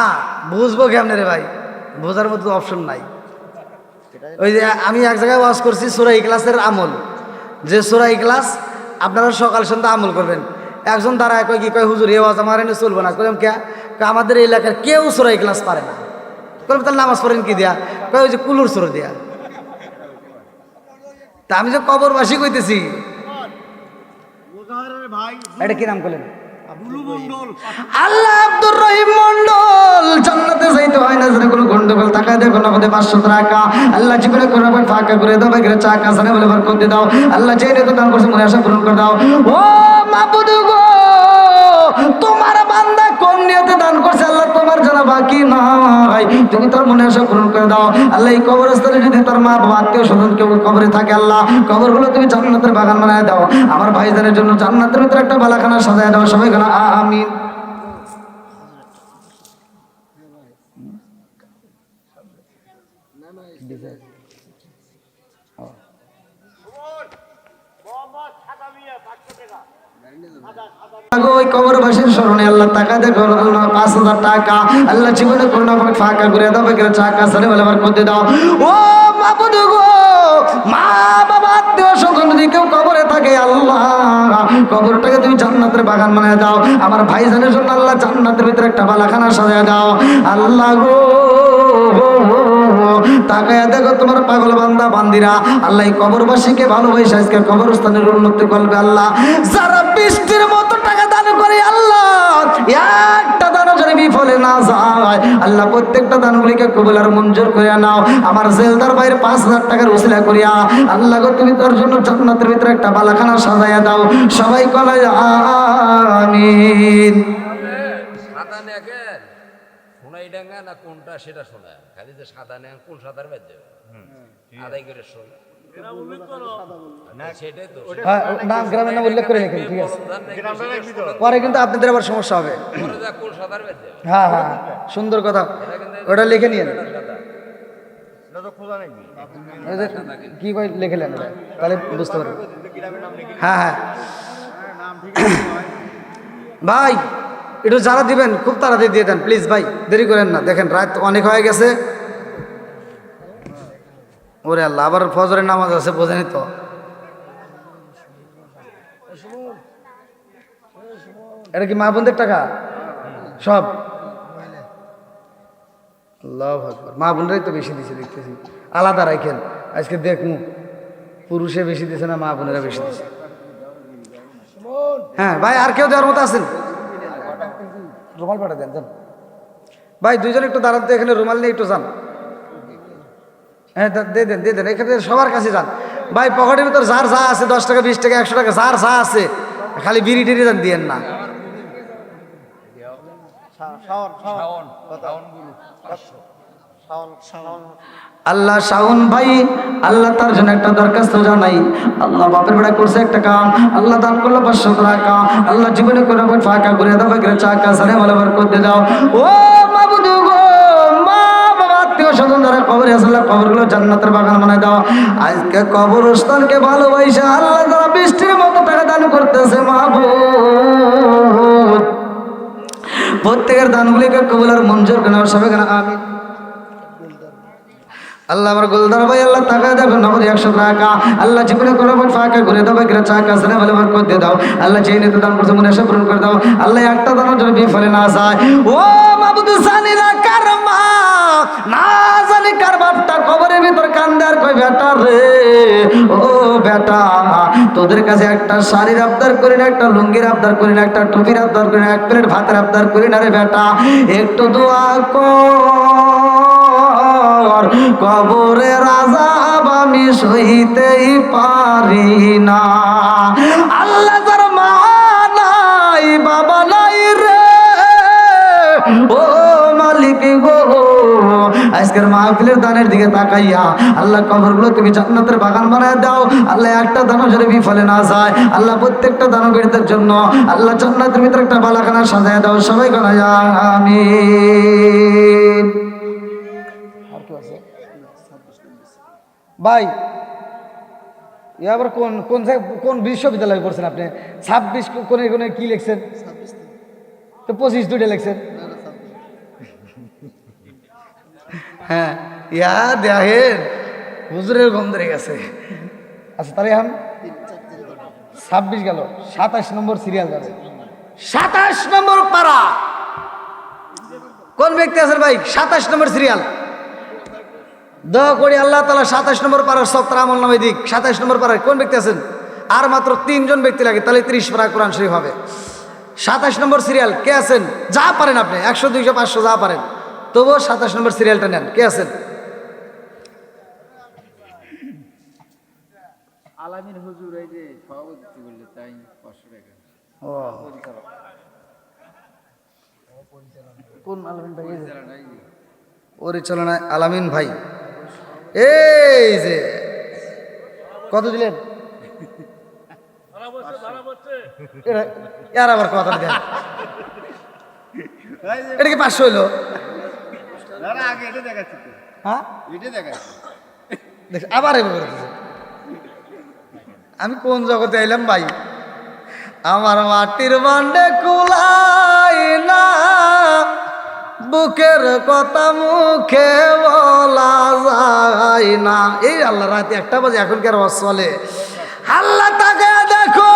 বুঝবো কেমনে রে ভাই বোঝার মতো অপশন নাই ওই যে আমি এক জায়গায় ওয়াজ করছি সূরা ইখলাসের আমল, যে সূরা ইখলাস আপনারা সকাল সন্ধ্যা আমল করবেন। একজন দাঁড়ায় কয় কি কয় হুজুর এই ওয়াজ আমার এনে চলবো না। কইলাম কে? আমাদের এই এলাকার কেউ সূরা ইখলাস পারে না। কইলাম তাহলে নামাজ পড়েন কি দিয়া? কয় ওই যে কুলুর সূরা দিয়া। তা আমি যে কবরবাসী কইতেছি, এটা কি নাম করলেন? আল্লাহ আব্দুর রহিম মন্ডল জান্নাতে যাইতে হয় না জানে কোনো গন্ডগোল টাকা দেখো না হতে 500 টাকা আল্লাহ জীবনে কোনো ভাই ফাঁকা করে দাও, ভাই চাকা সানে বলে বরকত দিয়ে দাও। আল্লাহ যেই তো দান করছে মনে আশা পূরণ করে দাও। ও মাবুদ গো, তোমার বান্দা কোন নিয়তে দান করছে আল্লাহ তোমার জানা বাকি নাই, তুমি তার মনে আশা পূরণ করে দাও। আল্লাহ এই কবরস্থানে যদি তার মা বাবা আত্মীয় স্বজন কেউ কবরে থাকে আল্লাহ কবরগুলো তুমি জান্নাতের বাগান বানায় দাও। আমার ভাইজানের জন্য জান্নাতের ভিতরে একটা বালাখানা সাজায় দাও। সবাই গানা আমিন। ওই কবরবাসীর স্মরণে আল্লাহ টাকা দেখো 5,000 টাকা আল্লাহ জীবনে করোনা ফাঁকা করে দাও, বেকার চাকা সালে বলে আবার করতে দাও। ও মাবুদ গো, মা বাবা আত্মীয় স্বজন যদি কেউ কবরে থাকে আল্লাহ কবরটাকে তুমি জান্নাতের বাগান বানায় দাও। আমার ভাইজানের জন্য আল্লাহ জান্নাতের ভিতরে একটা বালাখানা সাজায় দাও। আল্লাহ গো তাকায়া দেখো তোমার পাগল বান্দা বান্দিরা আল্লাহ এই কবরবাসীকে ভালোবাসে আজকে কবরস্থানের উন্নতি করবে আল্লাহ। যারা বৃষ্টির মতো টাকা দান করে আল্লাহ একটা দানও যেন বিফলে না যায় আল্লাহ প্রত্যেকটা দানগুলিকে কবুল আর মঞ্জুর করে নাও। আমার জেলদার ভাইয়ের 5,000 টাকার ওসিলা করিয়া আল্লাহ গো তুমি তার জন্য জান্নাতের ভিতরে একটা বালাখানা সাজাইয়া দাও। সবাই কলায় আমিন। সাদা নেকেন শোনাই ডাঙ্গা না কোনটা সেটা শোনা, খালি যে সাদা নেন কোন সাদার বাদ যাবে আদায় করে শোনা সেটাই তো নাম গ্রামের নাম উল্লেখ করে লিখেন, ঠিক আছে? পরে কিন্তু আপনাদের আবার সমস্যা হবে। কোন সাদার বাদ যাবে। হ্যাঁ হ্যাঁ সুন্দর কথা, ওটা লিখে নিয়েন। ওই যে কি কই লিখলেন ওটা, তাহলে বুঝতে পারবেন। হ্যাঁ হ্যাঁ ভাই একটু যারা দিবেন খুব তাড়াতাড়ি দিয়ে দেন প্লিজ ভাই, দেরি করেন না। দেখেন রাত অনেক হয়ে গেছে। ওরে আল্লাহ, আবার ফজরের নামাজ আছে বোঝেনি তো। এটা কি মা বোনদের টাকা সব? আল্লাহু আকবার, মা বোনরাই তো বেশি দিছে দেখতেছি। আলাদা রাখেন আজকে দেখুন, পুরুষে বেশি দিছে না মা বোনেরা বেশি দিছে? হ্যাঁ ভাই, আর কেউ দেওয়ার মতো আছেন? রুমাল পাঠা দেন যান ভাই, দুইজন একটু দাঁড়ান তো এখানে, রুমাল নিয়ে একটু যান। হ্যাঁ দিয়ে দেন দিয়ে দেন, এখানে সবার কাছে যান ভাই। পকেটের ভিতর যার যা আছে 10 টাকা 20 টাকা 100 টাকা যার যা আছে, খালি বিড়ি টিড়ি দেন দিয়েন না। আল্লাহ শাওন ভাই আল্লাহ তার জন্য একটা দরখাস্ত জানাই। আল্লাহ বাপের বেড়া করছে একটা কাম, আল্লাহ দান করলো 500 টাকা। আল্লাহ জীবনে করে ফাঁকা করে দাও, বেকার চাকা সারে বলে বার করতে দাও। ও মাবুদ গো, মা বাবা আত্মীয় স্বজন যারা কবরে আছে আল্লাহ কবরগুলো জান্নাতের বাগান বানায় দাও। আজকে কবরস্থানকে ভালোবাসা আল্লাহ যারা বৃষ্টির মতো টাকা দান করতেছে মাবুদ প্রত্যেকের দানগুলিকে কবুল আর মঞ্জুর করে নাও। সবাই কেন আমিন। আল্লাহ আমার গোলদার ভাই আল্লাহ টাকা দেখো নগদ 100 টাকা আল্লাহ জীবনে কোনো ফাঁকা করে দাও, বেকার চাকা সানে বলে বার করতে দাও। আল্লাহ যেই নিতে দান করছে মনে আশা পূরণ করে দাও। আল্লাহ একটা দানও যেন বিফলে না যায়। ও মাবুদ জানি না কার মা, না জানি কার বাপটা কবরের ভিতর কান্দে আর কই বেটা রে, ও বেটা তোদের কাছে একটা শাড়ির আবদার করি না, একটা লুঙ্গির আবদার করি না, একটা টুপির আবদার করি না, এক প্লেট ভাতের আবদার করি না রে বেটা, একটু দোয়া কর। কবরের আযাব আমি সইতেই পারি না। আল্লাহ যার মা নাই বাবা নাই রে, ও মালিক গো আজকের মাহফিলের দানের দিকে তাকাইয়া আল্লাহ কবরগুলো তুমি জান্নাতের বাগান বানায় দাও। আল্লাহ একটা দানও যেন বিফলে না যায়। আল্লাহ প্রত্যেকটা দানবীরদের জন্য আল্লাহ জান্নাতের ভিতরে একটা বালাখানা সাজায় দাও। সবাই বলা আমিন। ভাই এবার কোন কোন কোন বিশ্ববিদ্যালয়ে পড়ছেন আপনি? 26 কোনে কোনে কি লিখছেন? তো 25 দুইটা লিখছেন। হ্যাঁ ইয়া দেখেন হুজুরের গম ধরে গেছে। আচ্ছা তাহলে এখন 26 গেল, 27 নম্বর সিরিয়াল যাবে। 27 নম্বর পারা কোন ব্যক্তি আছেন ভাই? 27 নম্বর সিরিয়াল দোয়া করি আল্লাহ তাআলা 27 নম্বর পারার সত্তর আমল নামে দিক। 27 নম্বর পারায় কোন ব্যক্তি আছেন? আর মাত্র 3 জন ব্যক্তি লাগে, তাহলে 30 পারা কোরআন শরীফ হবে। 27 নম্বর সিরিয়াল কে আছেন? যা পারেন আপনি, 100 200 500 যা পারেন, তবুও 27 নম্বর সিরিয়ালটা নেন। কে আছেন? আলামিন হুজুর এই যে সভাপতিত্ব করলে তাই 500 টাকা। ও কোন আলামিন ভাই? পরিচালনায় আলামিন ভাই। এই যে কত দিলেন? এর আবার কথা দেন, এটা কি 500 হইলো? না আগে এটা দেখাচ্ছি তো, হ্যাঁ এটা দেখাচ্ছি। দেখ আবার এভাবে করে দিছে। আমি কোন জগতে এলাম ভাই? আমার মাটির বান্ডে কুলাই না, বুকের কথা মুখে বলা যায় না। এই আল্লাহ রাতে 1টা বাজে এখন কি আর ওয়াজ চলে? আল্লাহ তাকে দেখো,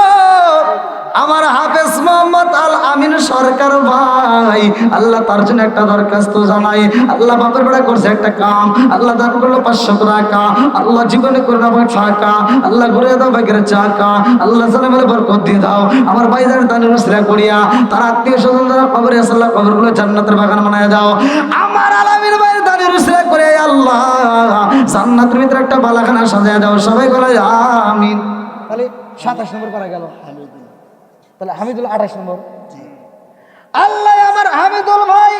আমার হাফেজ মোহাম্মদ আল আমিন সরকার ভাই, আল্লাহ তার জন্য একটা দরখাস্ত জানাই। আল্লাহ বাপের বেড়া করছে একটা কাম, আল্লাহ দান করলো 500 টাকা, আল্লাহ জীবনে করে দাও ফাঁকা, আল্লাহ ঘুরে দাও ভাগের চাকা, আল্লাহ জানে বলে বরকত দিয়ে দাও। আমার ভাইদের দানের উসরা করিয়া তার আত্মীয় স্বজন যারা কবরে আছে, আল্লাহ কবরগুলো জান্নাতের বাগান বানায় দাও। আমার আলামিন ভাইয়ের দানের উসরা করে আল্লাহ জান্নাতের ভিতরে একটা বালাখানা সাজায় দাও। সবাই বলে আমিন। তাহলে 27 নম্বর করা গেল। তাহলে হামিদুল 28 নম্বর। আল্লাহ আমার হামিদুল ভাই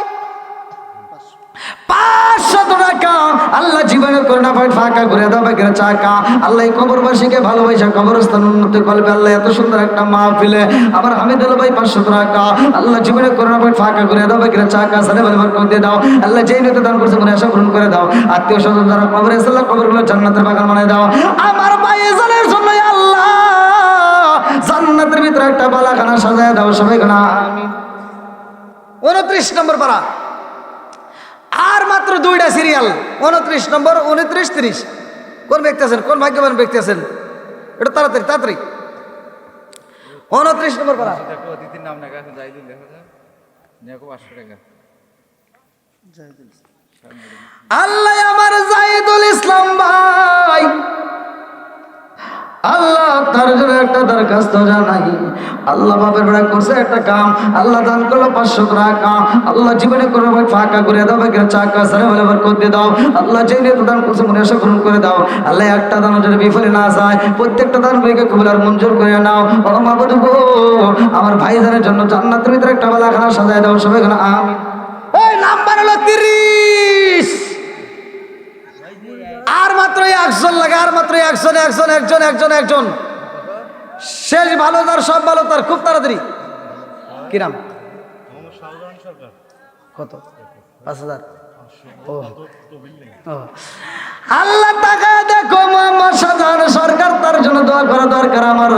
500 টাকা, আল্লাহ জীবনের করোনা ফাইট ফাঁকা করে দাও ভাগের চাকা, আল্লাহ কবরবাসীকে ভালোবাসা কবরস্থান উন্নতি করবে। আল্লাহ এত সুন্দর একটা মাহফিলে আমার হামিদুল ভাই 500 টাকা, আল্লাহ জীবনের করোনা ফাইট ফাঁকা করে দাও ভাগের চাকা, সাথে বলবার করে দিয়ে দাও। আল্লাহ যেই নিতে দান করছে মনে আশা পূরণ করে দাও। আত্মীয় স্বজন যারা কবরে আছে, আল্লাহ কবরগুলো জান্নাতের বাগান বানায় দাও। আমার ভাই এজনের জন্য আল্লাহ জান্নাতের ভিতরে একটা বালাখানা সাজায় দাও। সবাই গানা আমিন। 29 নম্বর পারা, আর মাত্র 2টা সিরিয়াল। 29 নম্বর, 29 30। কোন ব্যক্তি আছেন? কোন ভাগ্যবান ব্যক্তি আছেন? এটা তাড়াতাড়ি তাড়াতাড়ি। 29 নম্বর পারা। অতিথির নাম লেখা আছে, জাহিদুল লেখা আছে, দেখো 500 টাকা। আল্লাহ আমার জাহিদুল ইসলাম ভাই, আল্লাহ তার জন্য একটা দরখাস্ত জানাই। আল্লাহ বাপের বেড়া করছে একটা কাম, আল্লাহ দান করলো 500 টাকা, আল্লাহ জীবনে করে ভাই ফাঁকা করে দাও ভাগের চাকা, সারে বলে বরকত দিয়ে দাও। আল্লাহ যে নিয়ে দান করছে মনে আশা পূরণ করে দাও। আল্লাহ একটা দানও যেন বিফলে না যায়, প্রত্যেকটা দান গুলিকে কবুল আর মঞ্জুর করে নাও। ও মাবুদ গো, আমার ভাইজানের জন্য জান্নাতের ভিতরে একটা বালাখানা সাজায় দাও। সবাই গানা আমিন। এই নাম্বার হলো 30। আর মাত্র 1 লাগে, আর মাত্র 1 শেষ। ভালো তার, সব ভালো তার, খুব তাড়াতাড়ি। কি নাম? কত? 5000। ও আল্লাহ টাকা দেখো মোহাম্মদ শাহজাহান সরকার, তার জন্য দোয়া করা দরকার। আমার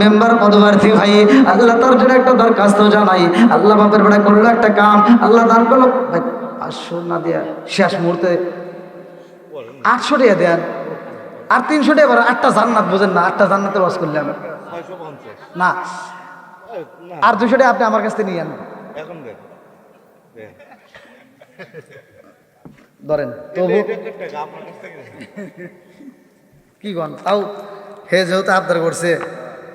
মেম্বার পদপ্রার্থী ভাই, আল্লাহ তার জন্য একটা দরখাস্ত জানাই। আল্লাহ বাপের বেড়া করলো একটা কাম, আল্লাহ দান করলো 500 না দেয়া শেষ মুহূর্তে 800 টাকা দেন, আর 300 টাকা 8টা জান্নাত। বোঝেন না? 8টা জান্নাতে বাস করলাম না, আর 200 টাকা আপনি আমার কাছ থেকে নিয়ে আনেন ধরেন। তবু কি গন তাও হে যেহেতু আবদার করছে,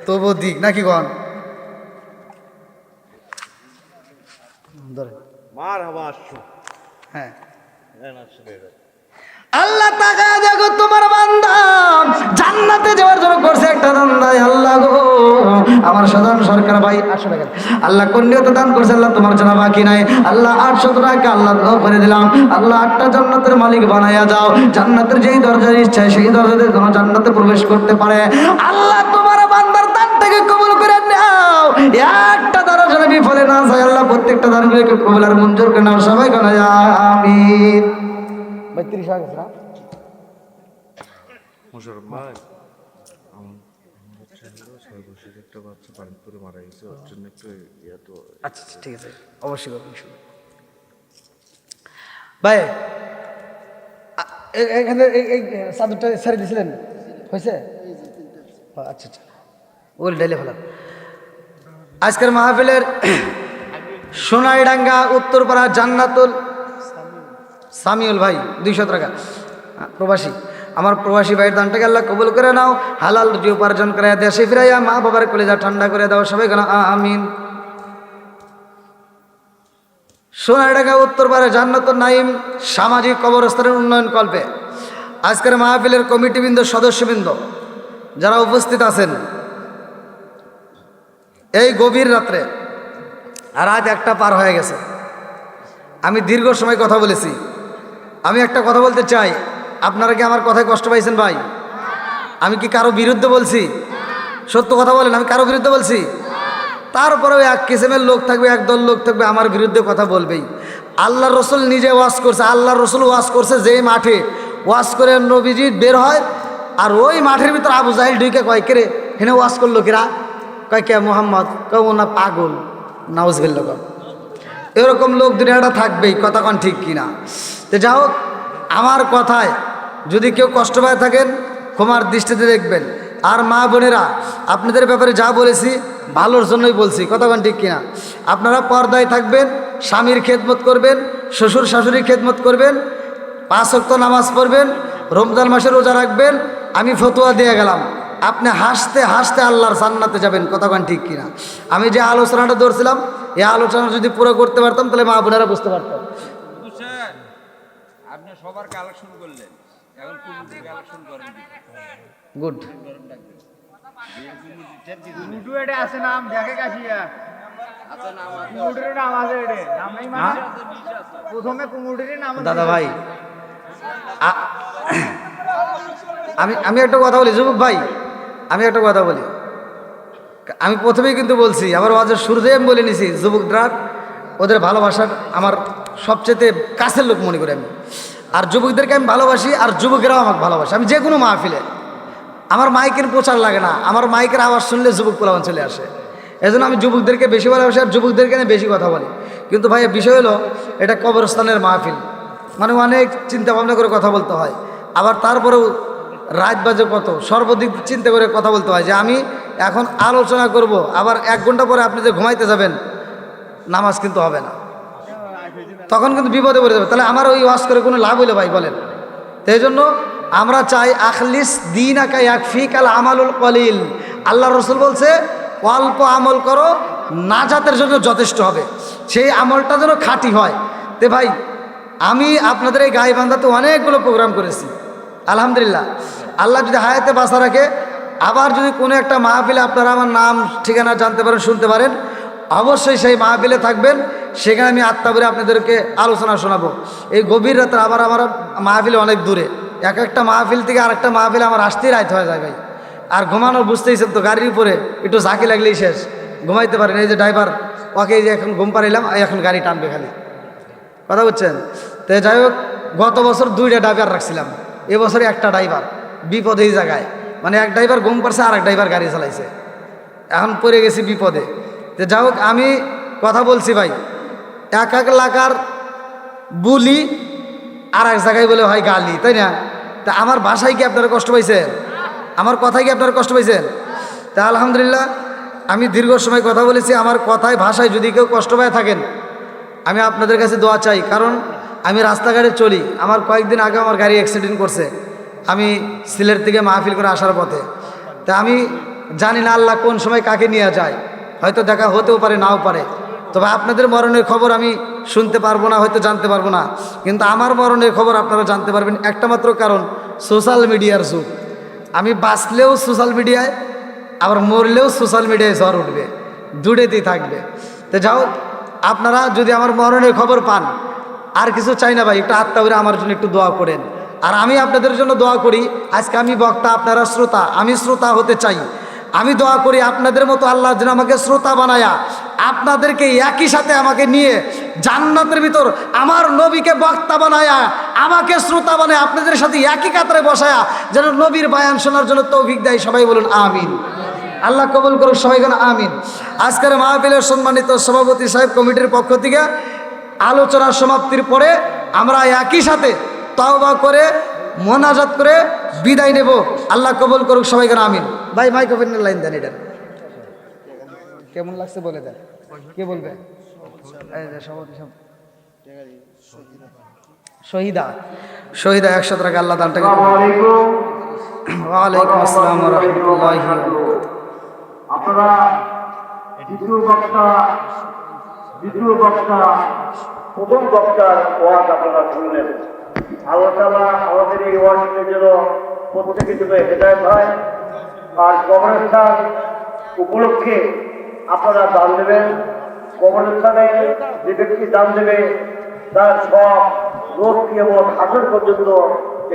তবু দিক নাকি গন ধরেন। হ্যাঁ আল্লাহ তাকায় দেখো তোমার বান্দা জান্নাতে যাওয়ার জন্য করছে একটা দান্দা। আল্লাহ গো আমার সাধারণ সরকার ভাই 800 টাকা আল্লাহ কন্যাতে দান করছে। আল্লাহ তোমার জানা বাকি নাই। আল্লাহ 800 টাকা আল্লাহ দাও করে দিলাম। আল্লাহ 8টা জান্নাতের মালিক বানাইয়া যাও। জান্নাতের যেই দরজার ইচ্ছা সেই দরজাতে যেন জান্নাতে প্রবেশ করতে পারে। আল্লাহ তোমার বান্দার দান থেকে কবুল করে নাও। একটা দ্বারা যেন বিফলে না যায়। আল্লাহ প্রত্যেকটা দানগুলোকে কবুল আর মঞ্জুর করে নাও। সবাই গানা আমিন। 32 হয়ে গেছে না? মোশাররফ ভাই, আমার সর্বশেষ একটা বাচ্চা পানিপুরে মারা গেছে, ওর জন্য একটু ইয়ে তো। আচ্ছা ঠিক আছে, অবশ্যই করবেন। ভাই এখানে এই চাদরটা ছেড়ে দিয়েছিলেন, হয়েছে? আচ্ছা আচ্ছা, ওল ডাইলে ফেলাম। আজকের মাহফিলের সোনাইডাঙ্গা উত্তরপাড়া জান্নাতুল সামিউল ভাই 200 টাকা প্রবাসী। আমার প্রবাসী ভাইয়ের দানটাকে আল্লাহ কবুল করে নাও, হালাল রুজি উপার্জন করে দেশে ফিরাইয়া মা বাবার কলিজা ঠান্ডা করে দাও, সবাই কেন আমিন। সোনাইডাঙ্গা উত্তরপাড়া জান্নাতুল নাইম সামাজিক কবরস্থানের উন্নয়ন কল্পে আজকের মাহফিলের কমিটিবৃন্দ, সদস্যবৃন্দ যারা উপস্থিত আছেন, এই গভীর রাত্রে রাত 1টা পার হয়ে গেছে। আমি দীর্ঘ সময় কথা বলেছি। আমি একটা কথা বলতে চাই, আপনারা কি আমার কথায় কষ্ট পাইছেন ভাই? আমি কি কারো বিরুদ্ধে বলছি? সত্য কথা বলেন, আমি কারো বিরুদ্ধে বলছি? তারপরেও এক কিসিমের লোক থাকবে, একদল লোক থাকবে আমার বিরুদ্ধে কথা বলবেই। আল্লাহ রসুল নিজে ওয়াজ করছে, আল্লাহ রসুল ওয়াজ করছে যে মাঠে ওয়াজ করে নবীজি বের হয়, আর ওই মাঠের ভিতর আবু জাহিল ঢুকে কয় কে হেনে ওয়াজ করলো কিরা, কয় কে মোহাম্মদ, কয় না পাগল, নাউজুবিল্লাহ। এরকম লোক দুনিয়াটা থাকবেই, কথা কন ঠিক কিনা? তো যা হোক, আমার কথায় যদি কেউ কষ্ট পায় থাকেন ক্ষমার দৃষ্টিতে দেখবেন। আর মা বোনেরা, আপনাদের ব্যাপারে যা বলেছি ভালোর জন্যই বলছি, কথা কন ঠিক কিনা? আপনারা পর্দায় থাকবেন, স্বামীর খেদমত করবেন, শ্বশুর শাশুড়ির খেদমত করবেন, 5 ওয়াক্ত নামাজ পড়বেন, রমজান মাসে রোজা রাখবেন। আমি ফতোয়া দিয়ে গেলাম, আপনি হাসতে হাসতে আল্লাহর জান্নাতে যাবেন, কথা কন ঠিক কিনা? আমি যে আলোচনাটা ধরছিলাম, এই আলোচনা যদি পুরো করতে পারতাম তাহলে মা বোনেরা বুঝতে পারতাম। আপনি সবার কালেকশন করলেন, এখন কুমুটি কালেকশন করেন। গুড। মুটু এটা আছে নাম দেখে কাশিয়া, আচ্ছা নাম আছে, কুমুটির নাম আছে, এটা নাম নাই মানে প্রথমে কুমুটির নাম আছে। দাদা ভাই, আমি একটা কথা বলি, যুবক ভাই আমি একটা কথা বলি। আমি প্রথমেই কিন্তু বলছি, আমার ওয়াজের শুরুতেই আমি বলে নিছি, যুবকরা ওদের ভালোবাসার আমার সবচেয়ে কাছের লোক মনে করি আমি। আর যুবকদেরকে আমি ভালোবাসি, আর যুবকেরাও আমাকে ভালোবাসে। আমি যে কোনো মাহফিলে, আমার মাইকের প্রচার লাগে না, আমার মাইকের আওয়াজ শুনলে যুবক পোলাপান চলে আসে। এই জন্য আমি যুবকদেরকে বেশি ভালোবাসি, আর যুবকদেরকে নিয়ে বেশি কথা বলি। কিন্তু ভাই বিষয় হলো, এটা কবরস্থানের মাহফিল, মানে অনেক চিন্তা ভাবনা করে কথা বলতে হয়। আবার তারপরেও রাত বাজে কত, সর্বদিক চিন্তা করে কথা বলতে হয় যে আমি এখন আলোচনা করব, আবার 1 ঘন্টা পরে আপনি যে ঘুমাইতে যাবেন, নামাজ কিন্তু হবে না, তখন কিন্তু বিপদে পড়ে যাবে। তাহলে আমার ওই ওয়াজ করে কোনো লাভ হইলো ভাই বলেন? তো এই জন্য আমরা চাই আখলিস দীনাকা ইয়াকফিকাল আমালুল কলিল। আল্লাহ রসুল বলছে অল্প আমল করো, নাজাতের জন্য যথেষ্ট হবে, সেই আমলটা যেন খাঁটি হয়। তে ভাই, আমি আপনাদের এই গাইবান্ধাতে অনেকগুলো প্রোগ্রাম করেছি, আলহামদুলিল্লাহ। আল্লাহ যদি হায়াতে বাঁচা রাখে, আবার যদি কোনো একটা মাহফিলে আপনারা আমার নাম ঠিকানা জানতে পারেন, শুনতে পারেন, অবশ্যই সেই মাহফিলে থাকবেন। সেখানে আমি আত্মাবরে আপনাদেরকে আলোচনা শোনাবো। এই গভীর রাতে আবার আমার মাহফিলে অনেক দূরে, এক একটা মাহফিল থেকে আরেকটা মাহফিলে আমার আসতেই রাত হয়ে যায় ভাই। আর ঘুমানো বুঝতেইছেন তো, গাড়ির উপরে একটু ঝাঁকি লাগলেই শেষ, ঘুমাইতে পারেন। এই যে ড্রাইভার, ওকে এই যে এখন ঘুম পাড়াইলাম, এখন গাড়ি টানবে খালি, কথা বুঝছেন? তো যাই হোক, গত বছর 2টা ড্রাইভার রাখছিলাম, এবছরে একটা ড্রাইভার। বিপদে এই জায়গায়, মানে এক ড্রাইভার ঘুম পারছে, আর এক ড্রাইভার গাড়ি চালাইছে, এখন পড়ে গেছি বিপদে। তো যাই হোক, আমি কথা বলছি ভাই, এক এলাকার বুলি আর এক জায়গায় বলে ভাই গালি, তাই না? তা আমার ভাষায় কি আপনারা কষ্ট পাইছেন? আমার কথায় কি আপনারা কষ্ট পাইছেন? তা আলহামদুলিল্লাহ, আমি দীর্ঘ সময় কথা বলেছি, আমার কথায় ভাষায় যদি কেউ কষ্ট পায় থাকেন, আমি আপনাদের কাছে দোয়া চাই। কারণ আমি রাস্তাঘাটে চলি, আমার কয়েকদিন আগে আমার গাড়ি অ্যাক্সিডেন্ট করছে, আমি সিলেট থেকে মাহফিল করে আসার পথে। তা আমি জানি না আল্লাহ কোন সময় কাকে নিয়ে যায়, হয়তো দেখা হতেও পারে, নাও পারে। তবে আপনাদের মরণের খবর আমি শুনতে পারবো না, হয়তো জানতে পারবো না, কিন্তু আমার মরণের খবর আপনারা জানতে পারবেন একটা মাত্র কারণ, সোশ্যাল মিডিয়ার যুগ। আমি বাঁচলেও সোশ্যাল মিডিয়ায়, আবার মরলেও সোশ্যাল মিডিয়ায় ঝড় উঠবে, দুটোতেই থাকবে। তো যাও, আপনারা যদি আমার মরণের খবর পান, আর কিছু চাই না ভাই, একটু আত্মা করে আমার জন্য একটু দোয়া করেন। আর আমি আপনাদের জন্য দোয়া করি, আজকে আমি বক্তা, আপনারা শ্রোতা, আমি শ্রোতা হতে চাই। আমি দোয়া করি আপনাদের মতো আল্লাহ যেন আমাকে শ্রোতা বানায়া, আপনাদেরকে একই সাথে আমাকে নিয়ে জান্নাতের ভিতর আমার নবীকে বক্তা বানায়া, আমাকে শ্রোতা বানায় আপনাদের সাথে একই কাতারে বসায়া যেন নবীর বায়ান শোনার জন্য তৌফিক দেয়। সবাই বলুন আমিন। আল্লাহ কবুল করুন, সবাই কেন আমিন। আজকের মাহফিলের সম্মানিত সভাপতি সাহেব কমিটির পক্ষ থেকে আলোচনার সমাপ্তির পরে আমরা একই সাথে তওবা করে মোনাজাত করে বিদায় নেব। আল্লাহ কবুল করুক সবাইকে, আমিন। ভাই মাইক্রোফোনের লাইন দেন, এটা কেমন লাগছে বলে দেন, কে বলবে? এই যে সভাপতি সাহেব। শহীদা 100 টাকা আল্লাহ দানটাকে। ওয়ালাইকুম আসসালাম ওয়া রাহমাতুল্লাহি ওয়া বারাকাতুহু। আপনারা দ্বিতীয় বক্তা প্রথম বক্তার ওয়াজ আপনারা শুনলেন। আল্লাহ তাআলা আমাদের এই ওয়াজের জন্য প্রত্যেকের জন্য হেদায়েত হয়। আর কবরস্থান উপলক্ষে আপনারা দান দেবেন। কবরস্থানে যে ব্যক্তি দান দেবে তার সব রোগ কিয়ামত হাসর পর্যন্ত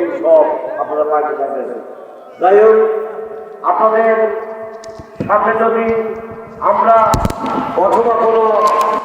এই সব আপনারা পাইতে পারবেন। যাই হোক, আপনাদের সামনে যদি আমরা অথবা কোনো